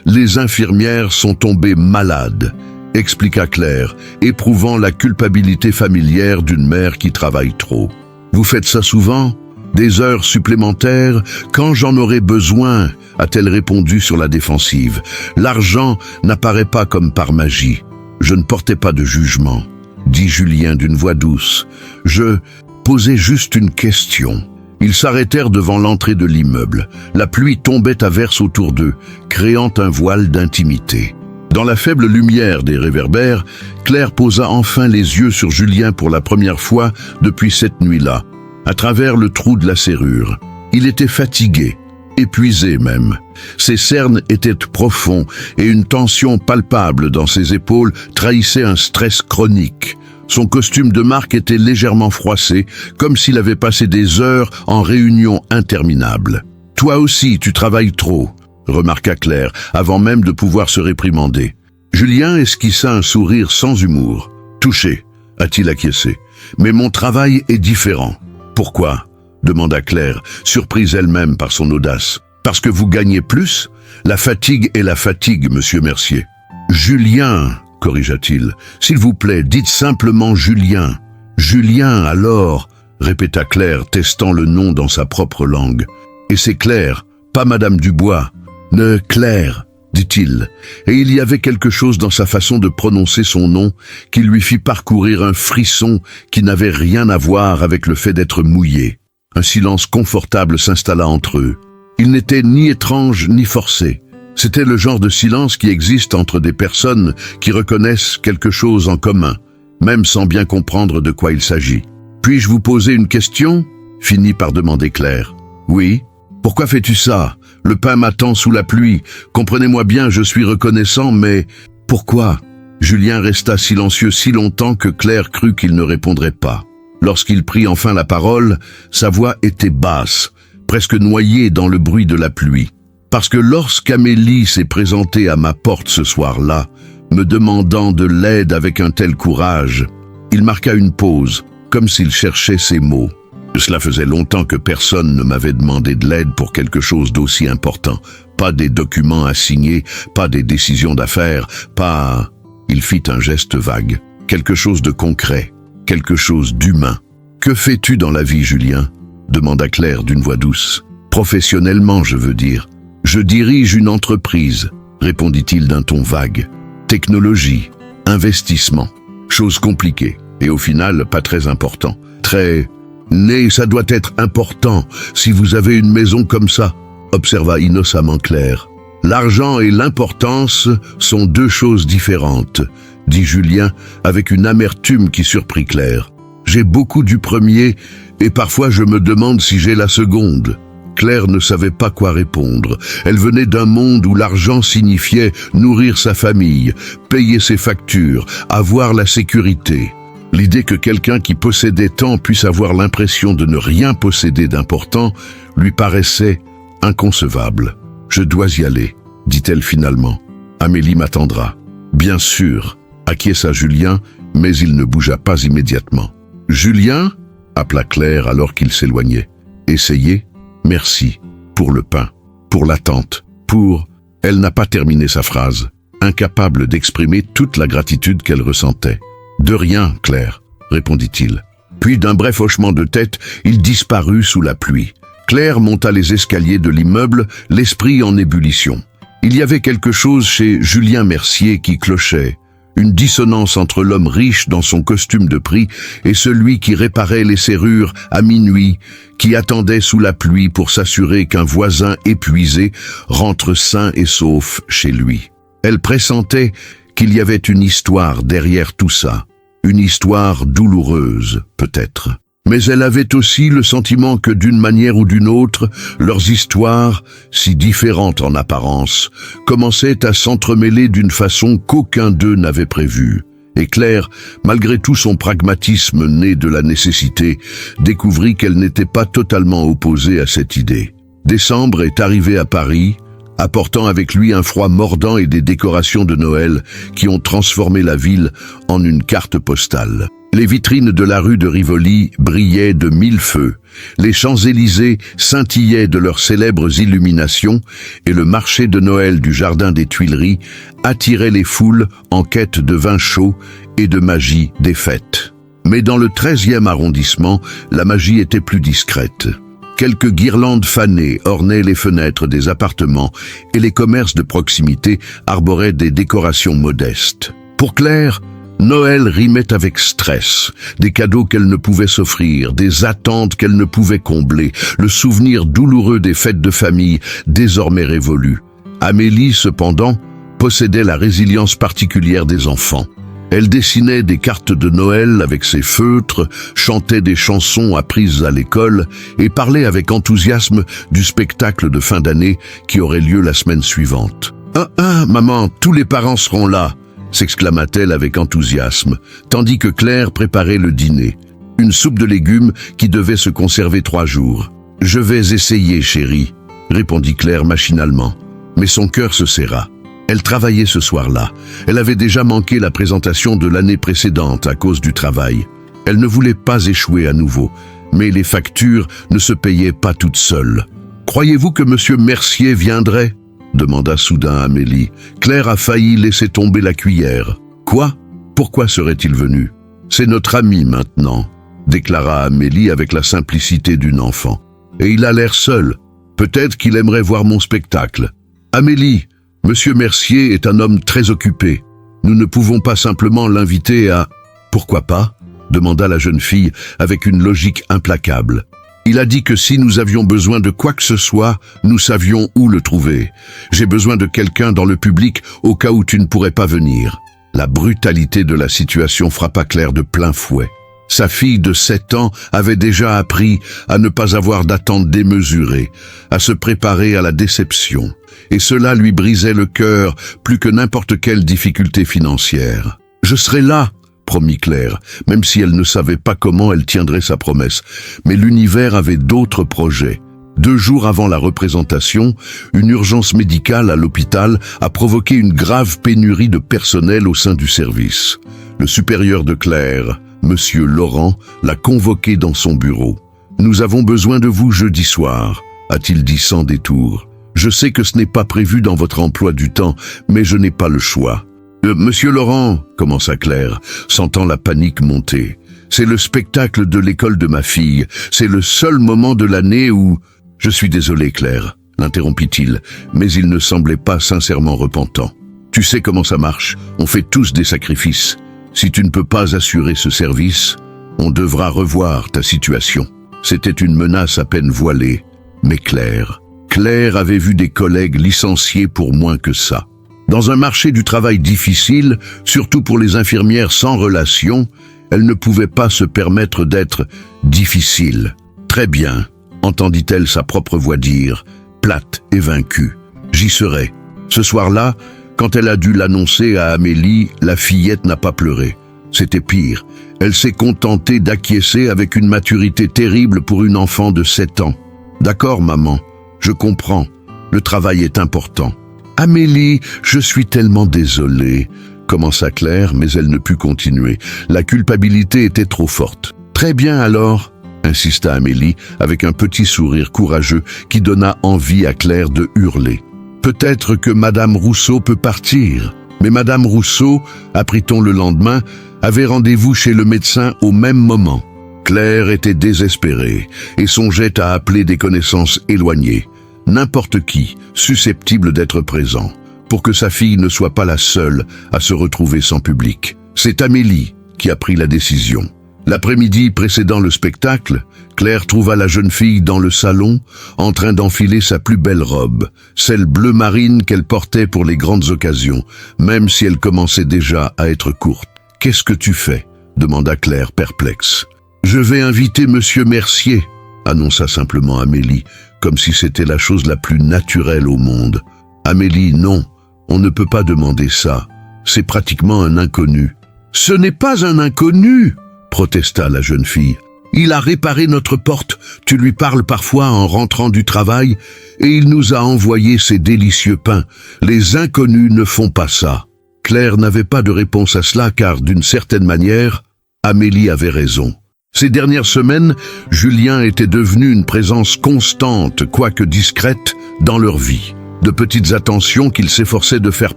Les infirmières sont tombées malades, » expliqua Claire, éprouvant la culpabilité familière d'une mère qui travaille trop. « Vous faites ça souvent ? Des heures supplémentaires ? Quand j'en aurai besoin ?» a-t-elle répondu sur la défensive. « L'argent n'apparaît pas comme par magie. Je ne portais pas de jugement, » dit Julien d'une voix douce. « Je posais juste une question. » Ils s'arrêtèrent devant l'entrée de l'immeuble. La pluie tombait à verse autour d'eux, créant un voile d'intimité. Dans la faible lumière des réverbères, Claire posa enfin les yeux sur Julien pour la première fois depuis cette nuit-là, à travers le trou de la serrure. Il était fatigué, épuisé même. Ses cernes étaient profonds et une tension palpable dans ses épaules trahissait un stress chronique. Son costume de marque était légèrement froissé, comme s'il avait passé des heures en réunion interminable. « Toi aussi, tu travailles trop », remarqua Claire, avant même de pouvoir se réprimander. Julien esquissa un sourire sans humour. « Touché », a-t-il acquiescé. « Mais mon travail est différent. »« Pourquoi ?» demanda Claire, surprise elle-même par son audace. « Parce que vous gagnez plus ? La fatigue est la fatigue, monsieur Mercier. » « Julien !» corrigea-t-il. « S'il vous plaît, dites simplement Julien. »« Julien, alors » répéta Claire, testant le nom dans sa propre langue. « Et c'est Claire, pas Madame Dubois. »« Ne, Claire, » dit-il, et il y avait quelque chose dans sa façon de prononcer son nom qui lui fit parcourir un frisson qui n'avait rien à voir avec le fait d'être mouillé. Un silence confortable s'installa entre eux. Il n'était ni étrange ni forcé. C'était le genre de silence qui existe entre des personnes qui reconnaissent quelque chose en commun, même sans bien comprendre de quoi il s'agit. « Puis-je vous poser une question ?» finit par demander Claire. « Oui. Pourquoi fais-tu ça ? Le pain m'attend sous la pluie. Comprenez-moi bien, je suis reconnaissant, mais... Pourquoi ?» Julien resta silencieux si longtemps que Claire crut qu'il ne répondrait pas. Lorsqu'il prit enfin la parole, sa voix était basse, presque noyée dans le bruit de la pluie. Parce que lorsqu'Amélie s'est présentée à ma porte ce soir-là, me demandant de l'aide avec un tel courage, il marqua une pause, comme s'il cherchait ses mots. Cela faisait longtemps que personne ne m'avait demandé de l'aide pour quelque chose d'aussi important. Pas des documents à signer, pas des décisions d'affaires, pas... Il fit un geste vague. Quelque chose de concret, quelque chose d'humain. « Que fais-tu dans la vie, Julien ?» demanda Claire d'une voix douce. « Professionnellement, je veux dire. »« Je dirige une entreprise, » répondit-il d'un ton vague. « Technologie, investissement, chose compliquée, et au final pas très important. Très... Mais ça doit être important si vous avez une maison comme ça, » observa innocemment Claire. « L'argent et l'importance sont deux choses différentes, » dit Julien avec une amertume qui surprit Claire. « J'ai beaucoup du premier et parfois je me demande si j'ai la seconde. » Claire ne savait pas quoi répondre. Elle venait d'un monde où l'argent signifiait nourrir sa famille, payer ses factures, avoir la sécurité. L'idée que quelqu'un qui possédait tant puisse avoir l'impression de ne rien posséder d'important lui paraissait inconcevable. « Je dois y aller, » dit-elle finalement. « Amélie m'attendra. »« Bien sûr, » acquiesça Julien, mais il ne bougea pas immédiatement. « Julien » appela Claire alors qu'il s'éloignait. « Essayez. Merci. Pour le pain. Pour l'attente. Pour... » Elle n'a pas terminé sa phrase, incapable d'exprimer toute la gratitude qu'elle ressentait. « De rien, Claire, » répondit-il. Puis d'un bref hochement de tête, il disparut sous la pluie. Claire monta les escaliers de l'immeuble, l'esprit en ébullition. Il y avait quelque chose chez Julien Mercier qui clochait, une dissonance entre l'homme riche dans son costume de prix et celui qui réparait les serrures à minuit, qui attendait sous la pluie pour s'assurer qu'un voisin épuisé rentre sain et sauf chez lui. Elle pressentait qu'il y avait une histoire derrière tout ça, une histoire douloureuse, peut-être. Mais elle avait aussi le sentiment que d'une manière ou d'une autre, leurs histoires, si différentes en apparence, commençaient à s'entremêler d'une façon qu'aucun d'eux n'avait prévue. Et Claire, malgré tout son pragmatisme né de la nécessité, découvrit qu'elle n'était pas totalement opposée à cette idée. Décembre est arrivé à Paris, apportant avec lui un froid mordant et des décorations de Noël qui ont transformé la ville en une carte postale. Les vitrines de la rue de Rivoli brillaient de mille feux, les Champs-Élysées scintillaient de leurs célèbres illuminations et le marché de Noël du Jardin des Tuileries attirait les foules en quête de vin chaud et de magie des fêtes. Mais dans le 13e arrondissement, la magie était plus discrète. Quelques guirlandes fanées ornaient les fenêtres des appartements et les commerces de proximité arboraient des décorations modestes. Pour Claire, Noël rimait avec stress, des cadeaux qu'elle ne pouvait s'offrir, des attentes qu'elle ne pouvait combler, le souvenir douloureux des fêtes de famille désormais révolues. Amélie, cependant, possédait la résilience particulière des enfants. Elle dessinait des cartes de Noël avec ses feutres, chantait des chansons apprises à l'école et parlait avec enthousiasme du spectacle de fin d'année qui aurait lieu la semaine suivante. « Maman, tous les parents seront là !» s'exclama-t-elle avec enthousiasme, tandis que Claire préparait le dîner. Une soupe de légumes qui devait se conserver 3 jours. « Je vais essayer, chérie », répondit Claire machinalement. Mais son cœur se serra. Elle travaillait ce soir-là. Elle avait déjà manqué la présentation de l'année précédente à cause du travail. Elle ne voulait pas échouer à nouveau, mais les factures ne se payaient pas toutes seules. « Croyez-vous que Monsieur Mercier viendrait ?» demanda soudain Amélie. Claire a failli laisser tomber la cuillère. Quoi? Pourquoi serait-il venu? C'est notre ami maintenant, déclara Amélie avec la simplicité d'une enfant. Et il a l'air seul. Peut-être qu'il aimerait voir mon spectacle. Amélie, Monsieur Mercier est un homme très occupé. Nous ne pouvons pas simplement l'inviter à... Pourquoi pas? Demanda la jeune fille avec une logique implacable. Il a dit que si nous avions besoin de quoi que ce soit, nous savions où le trouver. J'ai besoin de quelqu'un dans le public au cas où tu ne pourrais pas venir. La brutalité de la situation frappa Claire de plein fouet. Sa fille de 7 ans avait déjà appris à ne pas avoir d'attente démesurée, à se préparer à la déception. Et cela lui brisait le cœur plus que n'importe quelle difficulté financière. « Je serai là !» promit Claire, même si elle ne savait pas comment elle tiendrait sa promesse. Mais l'univers avait d'autres projets. 2 jours avant la représentation, une urgence médicale à l'hôpital a provoqué une grave pénurie de personnel au sein du service. Le supérieur de Claire, Monsieur Laurent, l'a convoqué dans son bureau. « Nous avons besoin de vous jeudi soir », a-t-il dit sans détour. « Je sais que ce n'est pas prévu dans votre emploi du temps, mais je n'ai pas le choix. » Monsieur Laurent, commença Claire, sentant la panique monter. C'est le spectacle de l'école de ma fille. C'est le seul moment de l'année où... Je suis désolé, Claire, l'interrompit-il, mais il ne semblait pas sincèrement repentant. Tu sais comment ça marche, on fait tous des sacrifices. Si tu ne peux pas assurer ce service, on devra revoir ta situation. C'était une menace à peine voilée, mais claire. Claire avait vu des collègues licenciés pour moins que ça. Dans un marché du travail difficile, surtout pour les infirmières sans relation, elle ne pouvait pas se permettre d'être difficile. Très bien, entendit-elle sa propre voix dire, plate et vaincue. J'y serai. Ce soir-là, quand elle a dû l'annoncer à Amélie, la fillette n'a pas pleuré. C'était pire. Elle s'est contentée d'acquiescer avec une maturité terrible pour une enfant de 7 ans. D'accord, maman, je comprends. Le travail est important. Amélie, je suis tellement désolée, commença Claire, mais elle ne put continuer. La culpabilité était trop forte. Très bien alors, insista Amélie, avec un petit sourire courageux qui donna envie à Claire de hurler. Peut-être que Madame Rousseau peut partir. Mais Madame Rousseau, apprit-on le lendemain, avait rendez-vous chez le médecin au même moment. Claire était désespérée et songeait à appeler des connaissances éloignées. N'importe qui, susceptible d'être présent, pour que sa fille ne soit pas la seule à se retrouver sans public. C'est Amélie qui a pris la décision. L'après-midi précédant le spectacle, Claire trouva la jeune fille dans le salon, en train d'enfiler sa plus belle robe, celle bleu marine qu'elle portait pour les grandes occasions, même si elle commençait déjà à être courte. « Qu'est-ce que tu fais ?» demanda Claire perplexe. « Je vais inviter Monsieur Mercier », annonça simplement Amélie, comme si c'était la chose la plus naturelle au monde. « Amélie, non, on ne peut pas demander ça. C'est pratiquement un inconnu. »« Ce n'est pas un inconnu !» protesta la jeune fille. « Il a réparé notre porte, tu lui parles parfois en rentrant du travail, et il nous a envoyé ses délicieux pains. Les inconnus ne font pas ça. » Claire n'avait pas de réponse à cela car, d'une certaine manière, Amélie avait raison. Ces dernières semaines, Julien était devenu une présence constante, quoique discrète, dans leur vie. De petites attentions qu'il s'efforçait de faire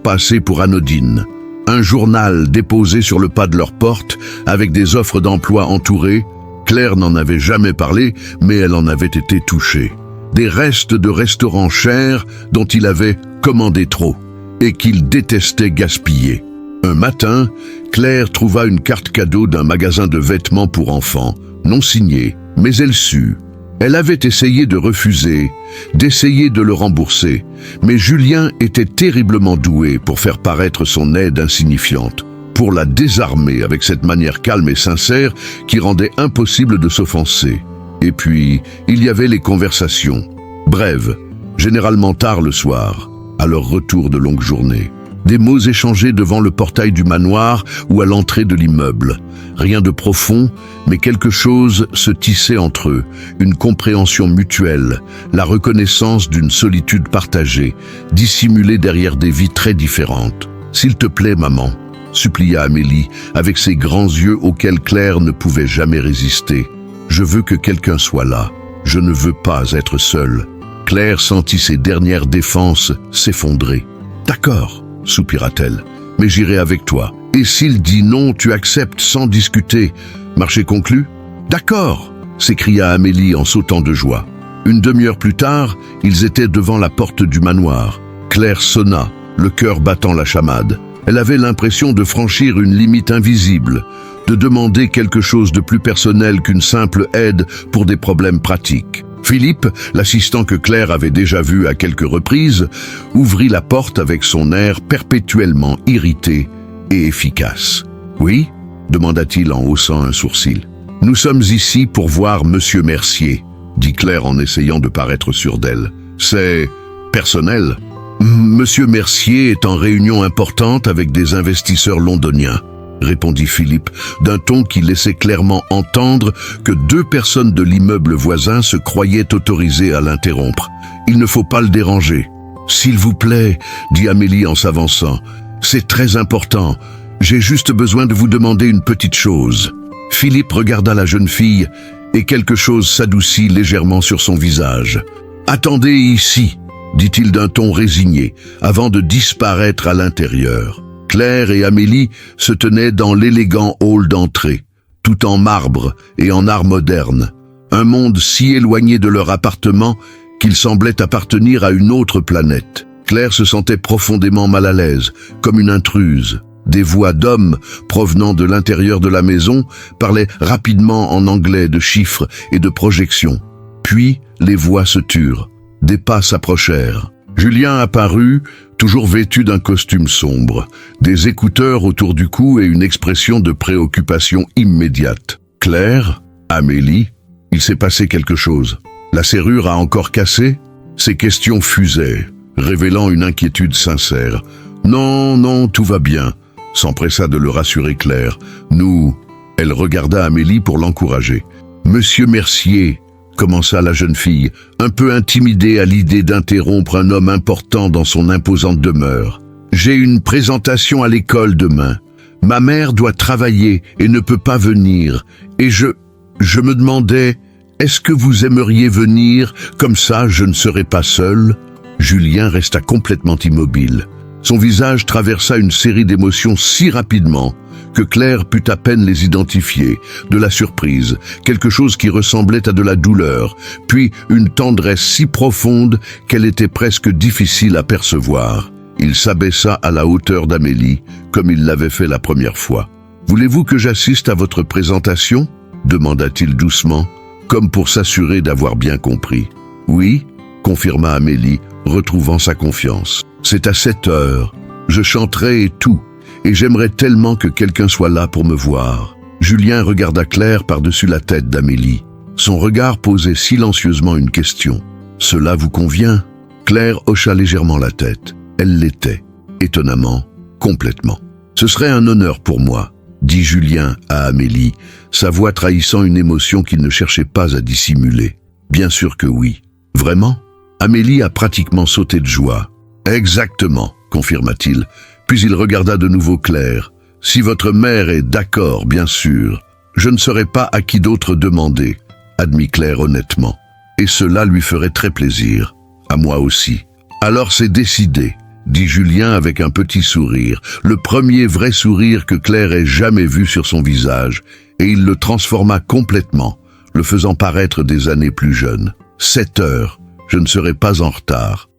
passer pour anodines. Un journal déposé sur le pas de leur porte, avec des offres d'emploi entourées. Claire n'en avait jamais parlé, mais elle en avait été touchée. Des restes de restaurants chers dont il avait commandé trop, et qu'il détestait gaspiller. Un matin, Claire trouva une carte cadeau d'un magasin de vêtements pour enfants, non signée, mais elle sut. Elle avait essayé de refuser, d'essayer de le rembourser, mais Julien était terriblement doué pour faire paraître son aide insignifiante, pour la désarmer avec cette manière calme et sincère qui rendait impossible de s'offenser. Et puis, il y avait les conversations, brèves, généralement tard le soir, à leur retour de longue journée. Des mots échangés devant le portail du manoir ou à l'entrée de l'immeuble. Rien de profond, mais quelque chose se tissait entre eux, une compréhension mutuelle, la reconnaissance d'une solitude partagée, dissimulée derrière des vies très différentes. « S'il te plaît, maman », supplia Amélie, avec ses grands yeux auxquels Claire ne pouvait jamais résister. « Je veux que quelqu'un soit là. Je ne veux pas être seule. » Claire sentit ses dernières défenses s'effondrer. « D'accord, soupira-t-elle, mais j'irai avec toi. Et s'il dit non, tu acceptes sans discuter. Marché conclu? D'accord, s'écria Amélie en sautant de joie. Une demi-heure plus tard, ils étaient devant la porte du manoir. Claire sonna, le cœur battant la chamade. Elle avait l'impression de franchir une limite invisible, de demander quelque chose de plus personnel qu'une simple aide pour des problèmes pratiques. Philippe, l'assistant que Claire avait déjà vu à quelques reprises, ouvrit la porte avec son air perpétuellement irrité et efficace. « Oui ?» demanda-t-il en haussant un sourcil. « Nous sommes ici pour voir Monsieur Mercier », dit Claire en essayant de paraître sûre d'elle. « C'est personnel. Monsieur Mercier est en réunion importante avec des investisseurs londoniens, » répondit Philippe, d'un ton qui laissait clairement entendre que 2 personnes de l'immeuble voisin se croyaient autorisées à l'interrompre. « Il ne faut pas le déranger. »« S'il vous plaît, » dit Amélie en s'avançant. « C'est très important. J'ai juste besoin de vous demander une petite chose. » Philippe regarda la jeune fille et quelque chose s'adoucit légèrement sur son visage. « Attendez ici, » dit-il d'un ton résigné, avant de disparaître à l'intérieur. Claire et Amélie se tenaient dans l'élégant hall d'entrée, tout en marbre et en art moderne. Un monde si éloigné de leur appartement qu'il semblait appartenir à une autre planète. Claire se sentait profondément mal à l'aise, comme une intruse. Des voix d'hommes provenant de l'intérieur de la maison parlaient rapidement en anglais de chiffres et de projections. Puis les voix se turent. Des pas s'approchèrent. Julien apparut, toujours vêtu d'un costume sombre, des écouteurs autour du cou et une expression de préoccupation immédiate. « Claire, Amélie, il s'est passé quelque chose. La serrure a encore cassé ?» Ces questions fusaient, révélant une inquiétude sincère. « Non, non, tout va bien », s'empressa de le rassurer Claire. « Nous… » Elle regarda Amélie pour l'encourager. « Monsieur Mercier », commença la jeune fille, un peu intimidée à l'idée d'interrompre un homme important dans son imposante demeure. « J'ai une présentation à l'école demain. Ma mère doit travailler et ne peut pas venir. Et je me demandais, est-ce que vous aimeriez venir? Comme ça, je ne serai pas seule. » Julien resta complètement immobile. Son visage traversa une série d'émotions si rapidement que Claire put à peine les identifier. De la surprise, quelque chose qui ressemblait à de la douleur, puis une tendresse si profonde qu'elle était presque difficile à percevoir. Il s'abaissa à la hauteur d'Amélie, comme il l'avait fait la première fois. « Voulez-vous que j'assiste à votre présentation ?» demanda-t-il doucement, comme pour s'assurer d'avoir bien compris. « Oui », confirma Amélie, retrouvant sa confiance. « C'est à 7 heures. Je chanterai et tout, et j'aimerais tellement que quelqu'un soit là pour me voir. » Julien regarda Claire par-dessus la tête d'Amélie. Son regard posait silencieusement une question. « Cela vous convient ?» Claire hocha légèrement la tête. Elle l'était, étonnamment, complètement. « Ce serait un honneur pour moi, » dit Julien à Amélie, sa voix trahissant une émotion qu'il ne cherchait pas à dissimuler. « Bien sûr que oui. »« Vraiment ?» Amélie a pratiquement sauté de joie. « Exactement, » confirma-t-il, puis il regarda de nouveau Claire. « Si votre mère est d'accord, bien sûr. Je ne saurais pas à qui d'autre demander, » admit Claire honnêtement. « Et cela lui ferait très plaisir. À moi aussi. »« Alors c'est décidé, » dit Julien avec un petit sourire, le premier vrai sourire que Claire ait jamais vu sur son visage, et il le transforma complètement, le faisant paraître des années plus jeune. 7 heures, je ne serai pas en retard.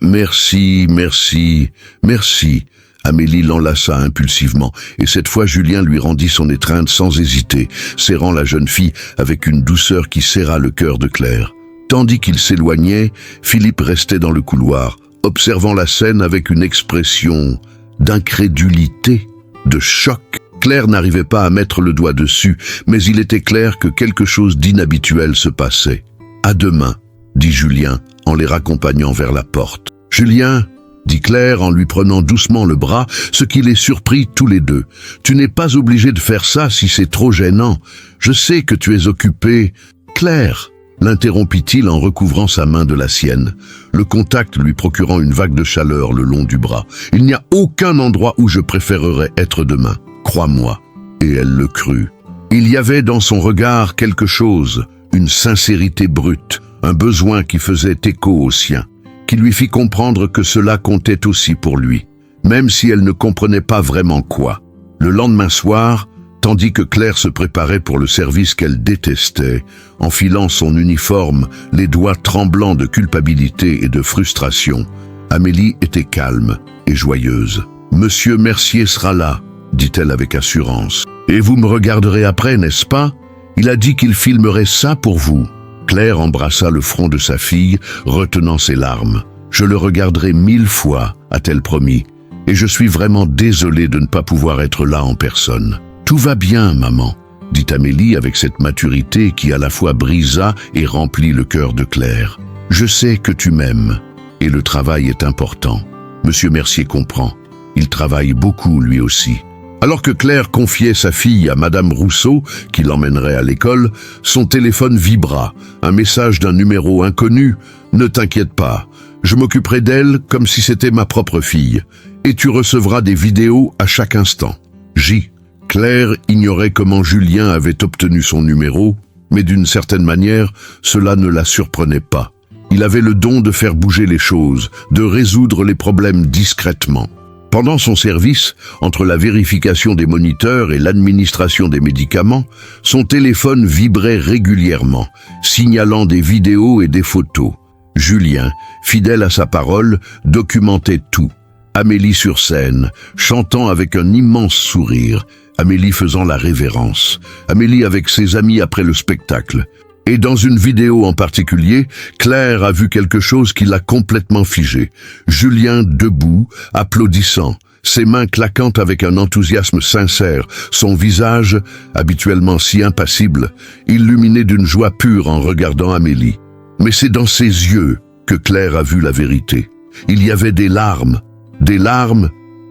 Merci, merci, merci. Amélie l'enlaça impulsivement, et cette fois Julien lui rendit son étreinte sans hésiter, serrant la jeune fille avec une douceur qui serra le cœur de Claire. Tandis qu'il s'éloignait, Philippe restait dans le couloir, observant la scène avec une expression d'incrédulité, de choc. Claire n'arrivait pas à mettre le doigt dessus, mais il était clair que quelque chose d'inhabituel se passait. « À demain », dit Julien en les raccompagnant vers la porte. « Julien », dit Claire en lui prenant doucement le bras, ce qui les surprit tous les deux. « Tu n'es pas obligé de faire ça si c'est trop gênant. Je sais que tu es occupée. »« Claire !» l'interrompit-il en recouvrant sa main de la sienne, le contact lui procurant une vague de chaleur le long du bras. « Il n'y a aucun endroit où je préférerais être demain. Crois-moi. » Et elle le crut. Il y avait dans son regard quelque chose, une sincérité brute, un besoin qui faisait écho au sien, qui lui fit comprendre que cela comptait aussi pour lui, même si elle ne comprenait pas vraiment quoi. Le lendemain soir, tandis que Claire se préparait pour le service qu'elle détestait, enfilant son uniforme, les doigts tremblants de culpabilité et de frustration, Amélie était calme et joyeuse. « Monsieur Mercier sera là », dit-elle avec assurance. « Et vous me regarderez après, n'est-ce pas? Il a dit qu'il filmerait ça pour vous. » Claire embrassa le front de sa fille, retenant ses larmes. « Je le regarderai 1000 fois, a-t-elle promis. Et je suis vraiment désolée de ne pas pouvoir être là en personne. »« Tout va bien, maman, » dit Amélie avec cette maturité qui à la fois brisa et remplit le cœur de Claire. « Je sais que tu m'aimes, et le travail est important. Monsieur Mercier comprend. Il travaille beaucoup lui aussi. » Alors que Claire confiait sa fille à Madame Rousseau, qui l'emmènerait à l'école, son téléphone vibra. Un message d'un numéro inconnu. « Ne t'inquiète pas, je m'occuperai d'elle comme si c'était ma propre fille. Et tu recevras des vidéos à chaque instant. » J. Claire ignorait comment Julien avait obtenu son numéro, mais d'une certaine manière, cela ne la surprenait pas. Il avait le don de faire bouger les choses, de résoudre les problèmes discrètement. Pendant son service, entre la vérification des moniteurs et l'administration des médicaments, son téléphone vibrait régulièrement, signalant des vidéos et des photos. Julien, fidèle à sa parole, documentait tout. Amélie sur scène, chantant avec un immense sourire, Amélie faisant la révérence, Amélie avec ses amis après le spectacle. Et dans une vidéo en particulier, Claire a vu quelque chose qui l'a complètement figé. Julien debout, applaudissant, ses mains claquant avec un enthousiasme sincère, son visage, habituellement si impassible, illuminé d'une joie pure en regardant Amélie. Mais c'est dans ses yeux que Claire a vu la vérité. Il y avait des larmes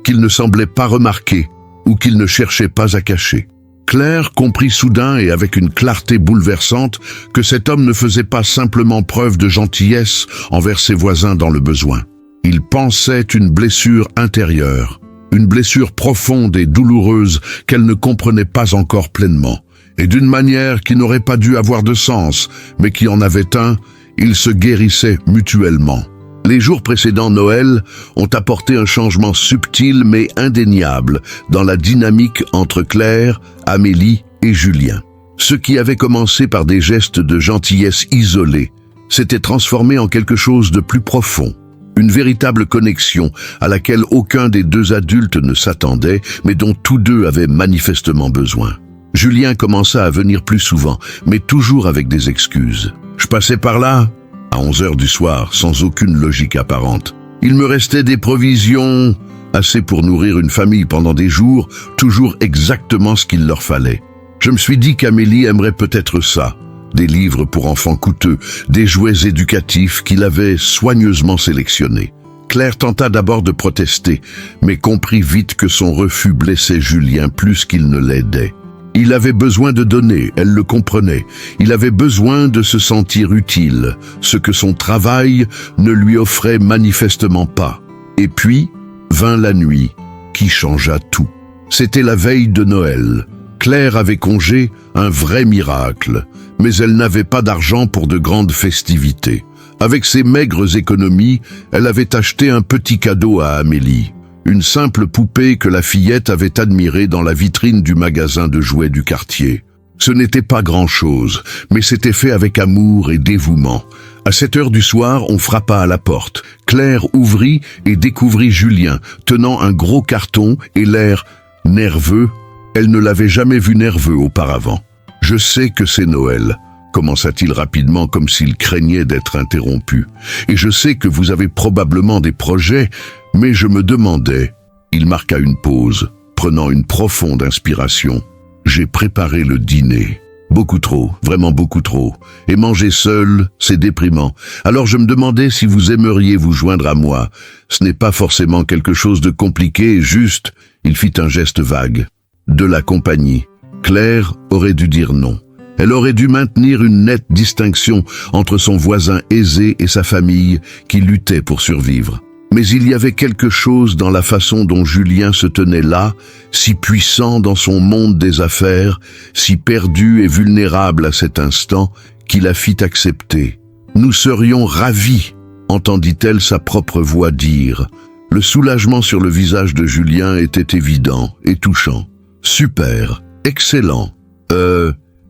qu'il ne semblait pas remarquer ou qu'il ne cherchait pas à cacher. Claire comprit soudain et avec une clarté bouleversante que cet homme ne faisait pas simplement preuve de gentillesse envers ses voisins dans le besoin. Il pansait une blessure intérieure, une blessure profonde et douloureuse qu'elle ne comprenait pas encore pleinement. Et d'une manière qui n'aurait pas dû avoir de sens, mais qui en avait un, ils se guérissaient mutuellement. Les jours précédant Noël ont apporté un changement subtil mais indéniable dans la dynamique entre Claire, Amélie et Julien. Ce qui avait commencé par des gestes de gentillesse isolés s'était transformé en quelque chose de plus profond. Une véritable connexion à laquelle aucun des deux adultes ne s'attendait, mais dont tous deux avaient manifestement besoin. Julien commença à venir plus souvent, mais toujours avec des excuses. « Je passais par là ?» à 11h du soir, sans aucune logique apparente. Il me restait des provisions, assez pour nourrir une famille pendant des jours, toujours exactement ce qu'il leur fallait. Je me suis dit qu'Amélie aimerait peut-être ça, des livres pour enfants coûteux, des jouets éducatifs qu'il avait soigneusement sélectionnés. Claire tenta d'abord de protester, mais comprit vite que son refus blessait Julien plus qu'il ne l'aidait. Il avait besoin de donner, elle le comprenait. Il avait besoin de se sentir utile, ce que son travail ne lui offrait manifestement pas. Et puis, vint la nuit, qui changea tout. C'était la veille de Noël. Claire avait congé, un vrai miracle, mais elle n'avait pas d'argent pour de grandes festivités. Avec ses maigres économies, elle avait acheté un petit cadeau à Amélie. Une simple poupée que la fillette avait admirée dans la vitrine du magasin de jouets du quartier. Ce n'était pas grand-chose, mais c'était fait avec amour et dévouement. À 7h du soir, on frappa à la porte. Claire ouvrit et découvrit Julien, tenant un gros carton et l'air nerveux. Elle ne l'avait jamais vu nerveux auparavant. « Je sais que c'est Noël », commença-t-il rapidement comme s'il craignait d'être interrompu. « Et je sais que vous avez probablement des projets, mais je me demandais... » Il marqua une pause, prenant une profonde inspiration. « J'ai préparé le dîner. Beaucoup trop, vraiment beaucoup trop. Et manger seul, c'est déprimant. Alors je me demandais si vous aimeriez vous joindre à moi. Ce n'est pas forcément quelque chose de compliqué, juste... » Il fit un geste vague. « De la compagnie. » Claire aurait dû dire non. Elle aurait dû maintenir une nette distinction entre son voisin aisé et sa famille qui luttait pour survivre. Mais il y avait quelque chose dans la façon dont Julien se tenait là, si puissant dans son monde des affaires, si perdu et vulnérable à cet instant, qui la fit accepter. « Nous serions ravis », entendit-elle sa propre voix dire. Le soulagement sur le visage de Julien était évident et touchant. Super, excellent.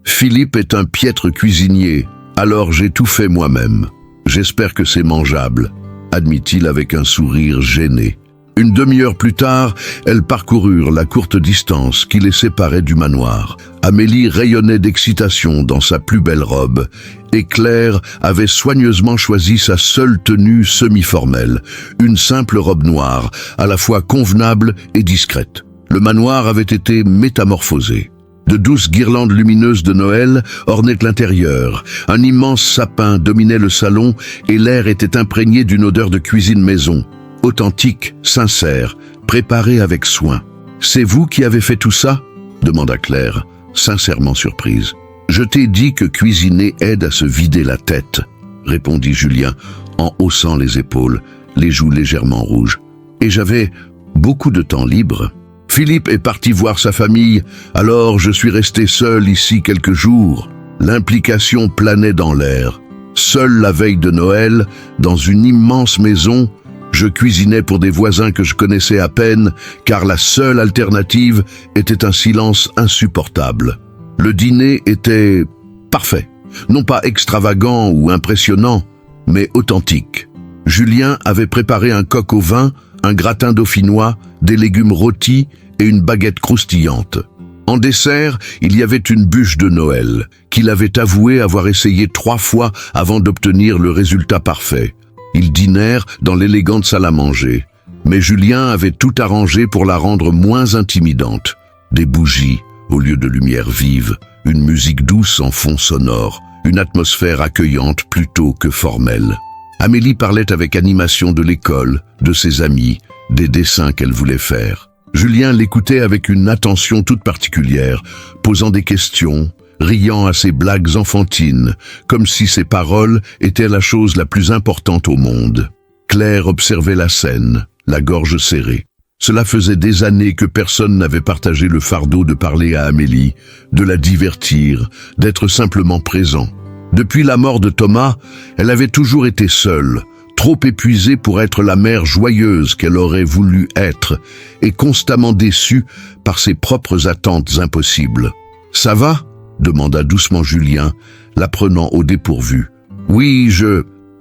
Philippe est un piètre cuisinier, alors j'ai tout fait moi-même. J'espère que c'est mangeable, admit-il avec un sourire gêné. Une demi-heure plus tard, elles parcoururent la courte distance qui les séparait du manoir. Amélie rayonnait d'excitation dans sa plus belle robe, et Claire avait soigneusement choisi sa seule tenue semi-formelle, une simple robe noire, à la fois convenable et discrète. Le manoir avait été métamorphosé. De douces guirlandes lumineuses de Noël ornaient l'intérieur. Un immense sapin dominait le salon et l'air était imprégné d'une odeur de cuisine maison. Authentique, sincère, préparé avec soin. « C'est vous qui avez fait tout ça ?» demanda Claire, sincèrement surprise. « Je t'ai dit que cuisiner aide à se vider la tête, » répondit Julien en haussant les épaules, les joues légèrement rouges. « Et j'avais beaucoup de temps libre. Philippe est parti voir sa famille, alors je suis resté seul ici quelques jours. » L'implication planait dans l'air. Seul la veille de Noël, dans une immense maison, je cuisinais pour des voisins que je connaissais à peine, car la seule alternative était un silence insupportable. Le dîner était parfait, non pas extravagant ou impressionnant, mais authentique. Julien avait préparé un coq au vin, un gratin dauphinois, des légumes rôtis et une baguette croustillante. En dessert, il y avait une bûche de Noël, qu'il avait avoué avoir essayé 3 fois avant d'obtenir le résultat parfait. Ils dînèrent dans l'élégante salle à manger, mais Julien avait tout arrangé pour la rendre moins intimidante. Des bougies au lieu de lumière vive, une musique douce en fond sonore, une atmosphère accueillante plutôt que formelle. Amélie parlait avec animation de l'école, de ses amis, des dessins qu'elle voulait faire. Julien l'écoutait avec une attention toute particulière, posant des questions, riant à ses blagues enfantines, comme si ses paroles étaient la chose la plus importante au monde. Claire observait la scène, la gorge serrée. Cela faisait des années que personne n'avait partagé le fardeau de parler à Amélie, de la divertir, d'être simplement présent. Depuis la mort de Thomas, elle avait toujours été seule, trop épuisée pour être la mère joyeuse qu'elle aurait voulu être, et constamment déçue par ses propres attentes impossibles. « Ça va ?» demanda doucement Julien, la prenant au dépourvu. « Oui,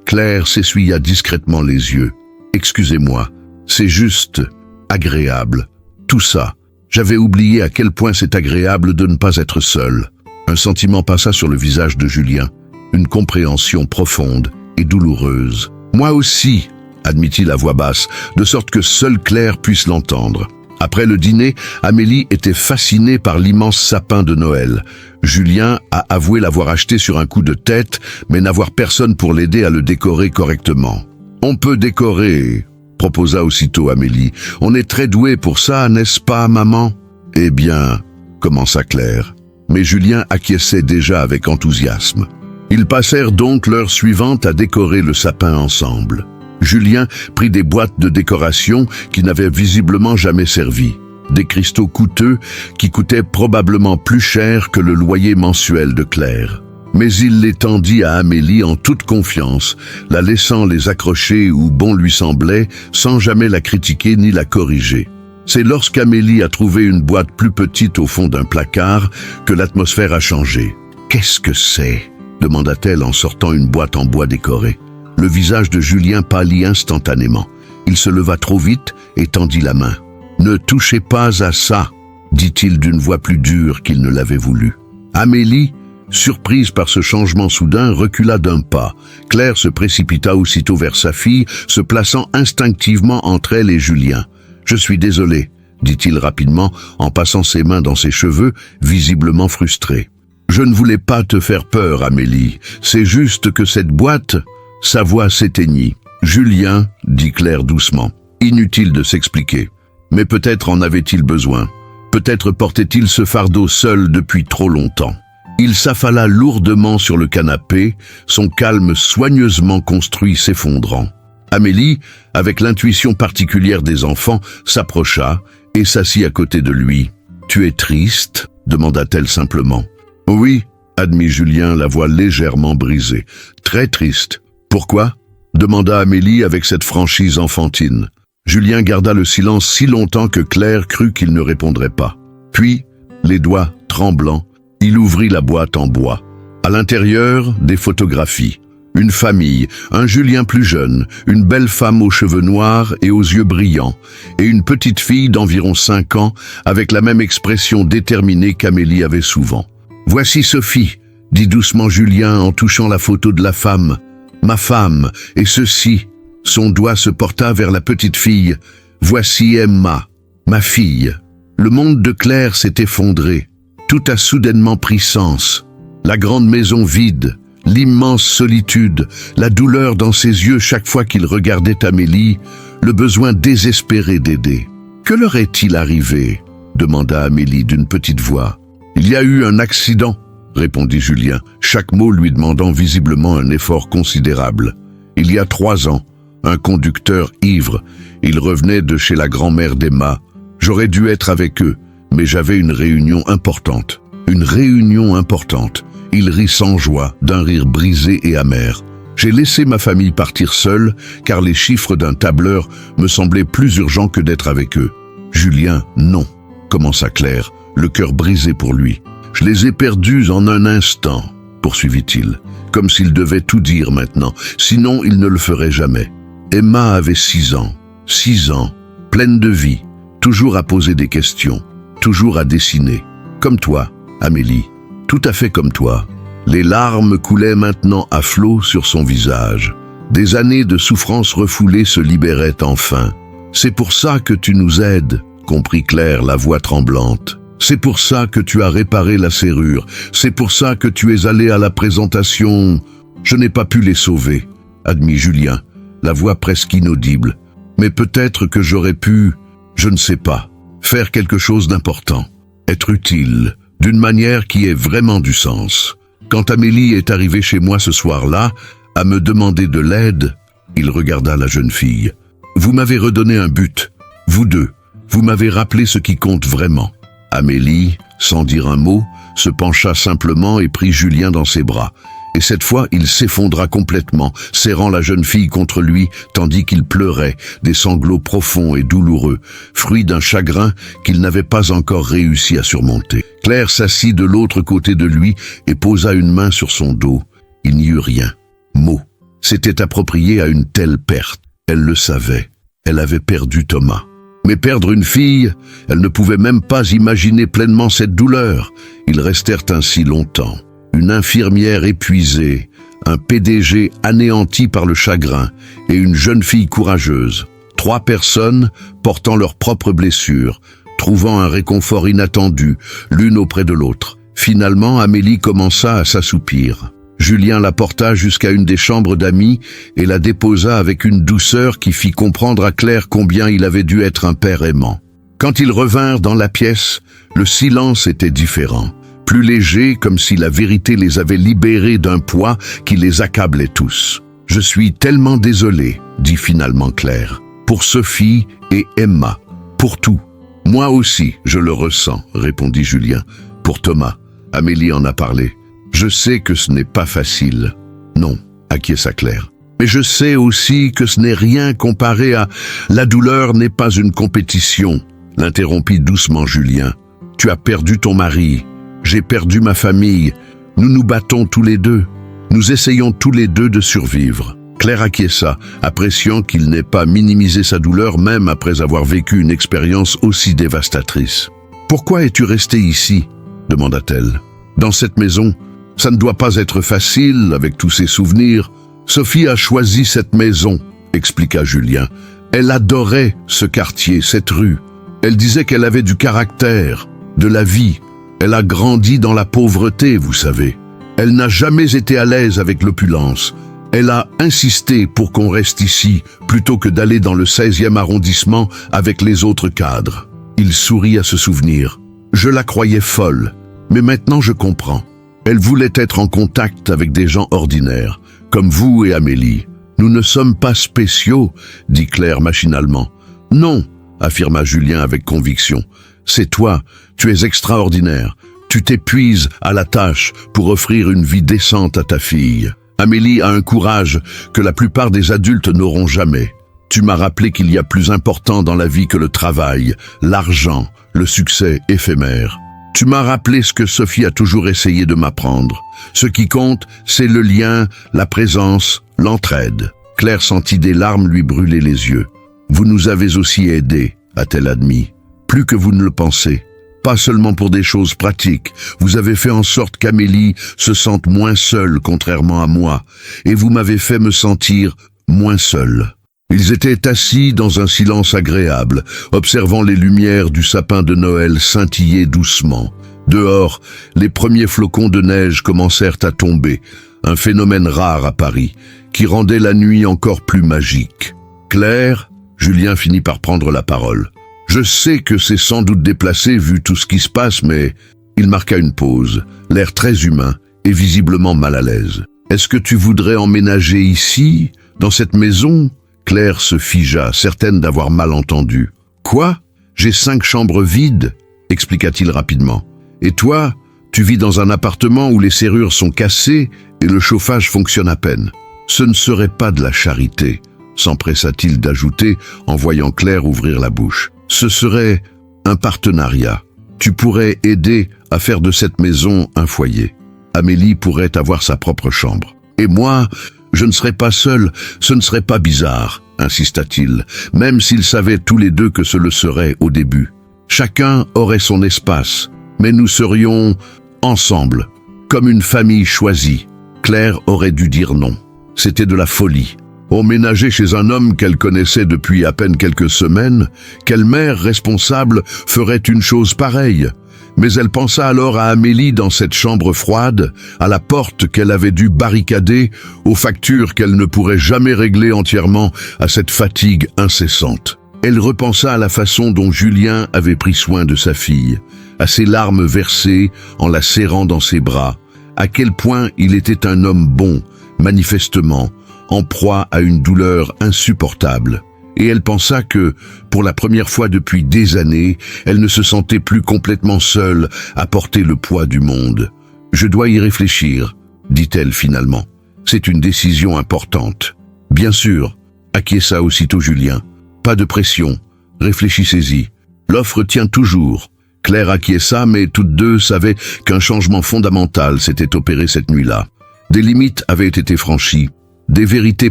Claire s'essuya discrètement les yeux. « Excusez-moi, c'est juste agréable. Tout ça, j'avais oublié à quel point c'est agréable de ne pas être seule. » Un sentiment passa sur le visage de Julien, une compréhension profonde et douloureuse. « Moi aussi !» admit-il à voix basse, de sorte que seule Claire puisse l'entendre. Après le dîner, Amélie était fascinée par l'immense sapin de Noël. Julien a avoué l'avoir acheté sur un coup de tête, mais n'avoir personne pour l'aider à le décorer correctement. « On peut décorer », proposa aussitôt Amélie. « On est très doué pour ça, n'est-ce pas, maman ?»« Eh bien, » commença Claire. Mais Julien acquiesçait déjà avec enthousiasme. Ils passèrent donc l'heure suivante à décorer le sapin ensemble. Julien prit des boîtes de décoration qui n'avaient visiblement jamais servi. Des cristaux coûteux qui coûtaient probablement plus cher que le loyer mensuel de Claire. Mais il les tendit à Amélie en toute confiance, la laissant les accrocher où bon lui semblait, sans jamais la critiquer ni la corriger. C'est lorsqu'Amélie a trouvé une boîte plus petite au fond d'un placard que l'atmosphère a changé. « Qu'est-ce que c'est ?» demanda-t-elle en sortant une boîte en bois décorée. Le visage de Julien pâlit instantanément. Il se leva trop vite et tendit la main. « Ne touchez pas à ça !» dit-il d'une voix plus dure qu'il ne l'avait voulu. Amélie, surprise par ce changement soudain, recula d'un pas. Claire se précipita aussitôt vers sa fille, se plaçant instinctivement entre elle et Julien. « Je suis désolé », dit-il rapidement en passant ses mains dans ses cheveux, visiblement frustré. « Je ne voulais pas te faire peur, Amélie. C'est juste que cette boîte... » Sa voix s'éteignit. « Julien, » dit Claire doucement. Inutile de s'expliquer. Mais peut-être en avait-il besoin. Peut-être portait-il ce fardeau seul depuis trop longtemps. Il s'affala lourdement sur le canapé, son calme soigneusement construit s'effondrant. Amélie, avec l'intuition particulière des enfants, s'approcha et s'assit à côté de lui. « Tu es triste ?» demanda-t-elle simplement. « Oui », admit Julien, la voix légèrement brisée. « Très triste. » « Pourquoi ?» demanda Amélie avec cette franchise enfantine. Julien garda le silence si longtemps que Claire crut qu'il ne répondrait pas. Puis, les doigts tremblants, il ouvrit la boîte en bois. À l'intérieur, des photographies. Une famille, un Julien plus jeune, une belle femme aux cheveux noirs et aux yeux brillants, et une petite fille d'environ 5 ans avec la même expression déterminée qu'Amélie avait souvent. « Voici Sophie », dit doucement Julien en touchant la photo de la femme. « Ma femme, et ceci », son doigt se porta vers la petite fille. « Voici Emma, ma fille ». Le monde de Claire s'est effondré. Tout a soudainement pris sens. La grande maison vide, l'immense solitude, la douleur dans ses yeux chaque fois qu'il regardait Amélie, le besoin désespéré d'aider. « Que leur est-il arrivé ?» demanda Amélie d'une petite voix. « Il y a eu un accident », répondit Julien, chaque mot lui demandant visiblement un effort considérable. « Il y a 3 ans, un conducteur ivre. Il revenait de chez la grand-mère d'Emma. J'aurais dû être avec eux, mais j'avais une réunion importante. Une réunion importante. Il rit sans joie, d'un rire brisé et amer. J'ai laissé ma famille partir seule, car les chiffres d'un tableur me semblaient plus urgents que d'être avec eux. Julien, non, commença Claire, le cœur brisé pour lui. Je les ai perdus en un instant, poursuivit-il, comme s'il devait tout dire maintenant, sinon il ne le ferait jamais. Emma avait 6 ans, 6 ans, pleine de vie, toujours à poser des questions, toujours à dessiner, comme toi, Amélie. Tout à fait comme toi. Les larmes coulaient maintenant à flot sur son visage. Des années de souffrance refoulée se libéraient enfin. « C'est pour ça que tu nous aides », comprit Claire, la voix tremblante. « C'est pour ça que tu as réparé la serrure. C'est pour ça que tu es allé à la présentation. Je n'ai pas pu les sauver, » admit Julien, la voix presque inaudible. « Mais peut-être que j'aurais pu, je ne sais pas, faire quelque chose d'important, être utile. » D'une manière qui ait vraiment du sens. Quand Amélie est arrivée chez moi ce soir-là, à me demander de l'aide, il regarda la jeune fille. « Vous m'avez redonné un but, vous deux. Vous m'avez rappelé ce qui compte vraiment. » Amélie, sans dire un mot, se pencha simplement et prit Julien dans ses bras. Et cette fois, il s'effondra complètement, serrant la jeune fille contre lui, tandis qu'il pleurait, des sanglots profonds et douloureux, fruit d'un chagrin qu'il n'avait pas encore réussi à surmonter. Claire s'assit de l'autre côté de lui et posa une main sur son dos. Il n'y eut rien. Mot. S'était approprié à une telle perte. Elle le savait. Elle avait perdu Thomas. Mais perdre une fille, elle ne pouvait même pas imaginer pleinement cette douleur. Ils restèrent ainsi longtemps. Une infirmière épuisée, un PDG anéanti par le chagrin et une jeune fille courageuse. 3 personnes portant leurs propres blessures, trouvant un réconfort inattendu, l'une auprès de l'autre. Finalement, Amélie commença à s'assoupir. Julien la porta jusqu'à une des chambres d'amis et la déposa avec une douceur qui fit comprendre à Claire combien il avait dû être un père aimant. Quand ils revinrent dans la pièce, le silence était différent. Plus léger, comme si la vérité les avait libérés d'un poids qui les accablait tous. « Je suis tellement désolé, » dit finalement Claire, « pour Sophie et Emma, pour tout. »« Moi aussi, je le ressens, » répondit Julien. « Pour Thomas, Amélie en a parlé. Je sais que ce n'est pas facile. »« Non, » acquiesça Claire. « Mais je sais aussi que ce n'est rien comparé à... La douleur n'est pas une compétition, » l'interrompit doucement Julien. « Tu as perdu ton mari. J'ai perdu ma famille. Nous nous battons tous les deux. Nous essayons tous les deux de survivre. » Claire acquiesça, appréciant qu'il n'ait pas minimisé sa douleur même après avoir vécu une expérience aussi dévastatrice. « Pourquoi es-tu resté ici ?» demanda-t-elle. « Dans cette maison, ça ne doit pas être facile avec tous ces souvenirs. Sophie a choisi cette maison, » expliqua Julien. « Elle adorait ce quartier, cette rue. Elle disait qu'elle avait du caractère, de la vie. Elle a grandi dans la pauvreté, vous savez. Elle n'a jamais été à l'aise avec l'opulence. Elle a insisté pour qu'on reste ici, plutôt que d'aller dans le 16e arrondissement avec les autres cadres. » Il sourit à ce souvenir. « Je la croyais folle, mais maintenant je comprends. Elle voulait être en contact avec des gens ordinaires, comme vous et Amélie. Nous ne sommes pas spéciaux, dit Claire machinalement. Non, affirma Julien avec conviction. C'est toi, tu es extraordinaire. Tu t'épuises à la tâche pour offrir une vie décente à ta fille. Amélie a un courage que la plupart des adultes n'auront jamais. Tu m'as rappelé qu'il y a plus important dans la vie que le travail, l'argent, le succès éphémère. Tu m'as rappelé ce que Sophie a toujours essayé de m'apprendre. Ce qui compte, c'est le lien, la présence, l'entraide. Claire sentit des larmes lui brûler les yeux. Vous nous avez aussi aidés, a-t-elle admis. Plus que vous ne le pensez. Pas seulement pour des choses pratiques. Vous avez fait en sorte qu'Amélie se sente moins seule, contrairement à moi. Et vous m'avez fait me sentir moins seul. Ils étaient assis dans un silence agréable, observant les lumières du sapin de Noël scintiller doucement. Dehors, les premiers flocons de neige commencèrent à tomber, un phénomène rare à Paris, qui rendait la nuit encore plus magique. Claire, Julien finit par prendre la parole. Je sais que c'est sans doute déplacé vu tout ce qui se passe, mais il marqua une pause, l'air très humain et visiblement mal à l'aise. Est-ce que tu voudrais emménager ici, dans cette maison ? Claire se figea, certaine d'avoir mal entendu. Quoi ? J'ai 5 chambres vides, expliqua-t-il rapidement. Et toi, tu vis dans un appartement où les serrures sont cassées et le chauffage fonctionne à peine. Ce ne serait pas de la charité, s'empressa-t-il d'ajouter en voyant Claire ouvrir la bouche. Ce serait un partenariat. Tu pourrais aider à faire de cette maison un foyer. Amélie pourrait avoir sa propre chambre. Et moi, je ne serais pas seul, ce ne serait pas bizarre, insista-t-il, même s'ils savaient tous les deux que ce le serait au début. Chacun aurait son espace, mais nous serions ensemble, comme une famille choisie. Claire aurait dû dire non. C'était de la folie. Emménager chez un homme qu'elle connaissait depuis à peine quelques semaines, quelle mère responsable ferait une chose pareille ? Mais elle pensa alors à Amélie dans cette chambre froide, à la porte qu'elle avait dû barricader, aux factures qu'elle ne pourrait jamais régler entièrement, à cette fatigue incessante. Elle repensa à la façon dont Julien avait pris soin de sa fille, à ses larmes versées en la serrant dans ses bras, à quel point il était un homme bon, manifestement, en proie à une douleur insupportable. Et elle pensa que, pour la première fois depuis des années, elle ne se sentait plus complètement seule à porter le poids du monde. « Je dois y réfléchir », dit-elle finalement. « C'est une décision importante. »« Bien sûr », acquiesça aussitôt Julien. « Pas de pression. Réfléchissez-y. L'offre tient toujours. » Claire acquiesça, mais toutes deux savaient qu'un changement fondamental s'était opéré cette nuit-là. Des limites avaient été franchies, des vérités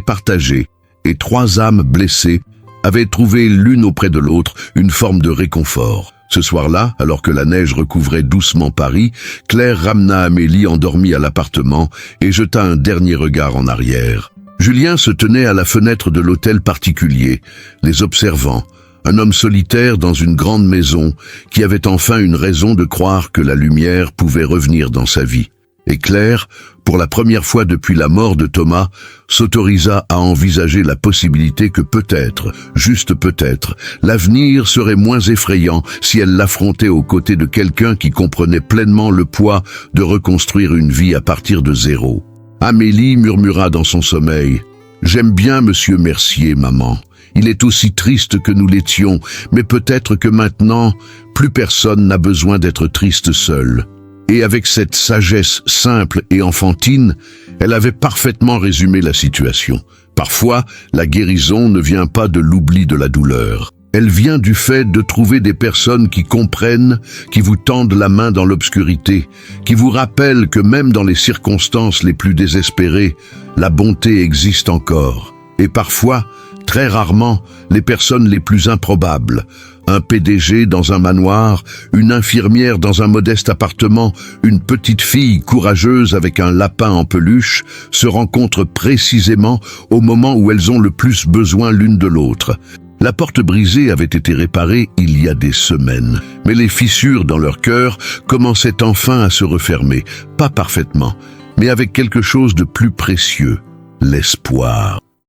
partagées, et 3 âmes blessées avaient trouvé l'une auprès de l'autre une forme de réconfort. Ce soir-là, alors que la neige recouvrait doucement Paris, Claire ramena Amélie endormie à l'appartement et jeta un dernier regard en arrière. Julien se tenait à la fenêtre de l'hôtel particulier, les observant, un homme solitaire dans une grande maison qui avait enfin une raison de croire que la lumière pouvait revenir dans sa vie. Et Claire, pour la première fois depuis la mort de Thomas, s'autorisa à envisager la possibilité que peut-être, juste peut-être, l'avenir serait moins effrayant si elle l'affrontait aux côtés de quelqu'un qui comprenait pleinement le poids de reconstruire une vie à partir de zéro. Amélie murmura dans son sommeil « J'aime bien Monsieur Mercier, maman. Il est aussi triste que nous l'étions, mais peut-être que maintenant, plus personne n'a besoin d'être triste seul. » Et avec cette sagesse simple et enfantine, elle avait parfaitement résumé la situation. Parfois, la guérison ne vient pas de l'oubli de la douleur. Elle vient du fait de trouver des personnes qui comprennent, qui vous tendent la main dans l'obscurité, qui vous rappellent que même dans les circonstances les plus désespérées, la bonté existe encore. Et parfois, très rarement, les personnes les plus improbables. Un PDG dans un manoir, une infirmière dans un modeste appartement, une petite fille courageuse avec un lapin en peluche se rencontrent précisément au moment où elles ont le plus besoin l'une de l'autre. La porte brisée avait été réparée il y a des semaines, mais les fissures dans leur cœur commençaient enfin à se refermer, pas parfaitement, mais avec quelque chose de plus précieux, l'espoir.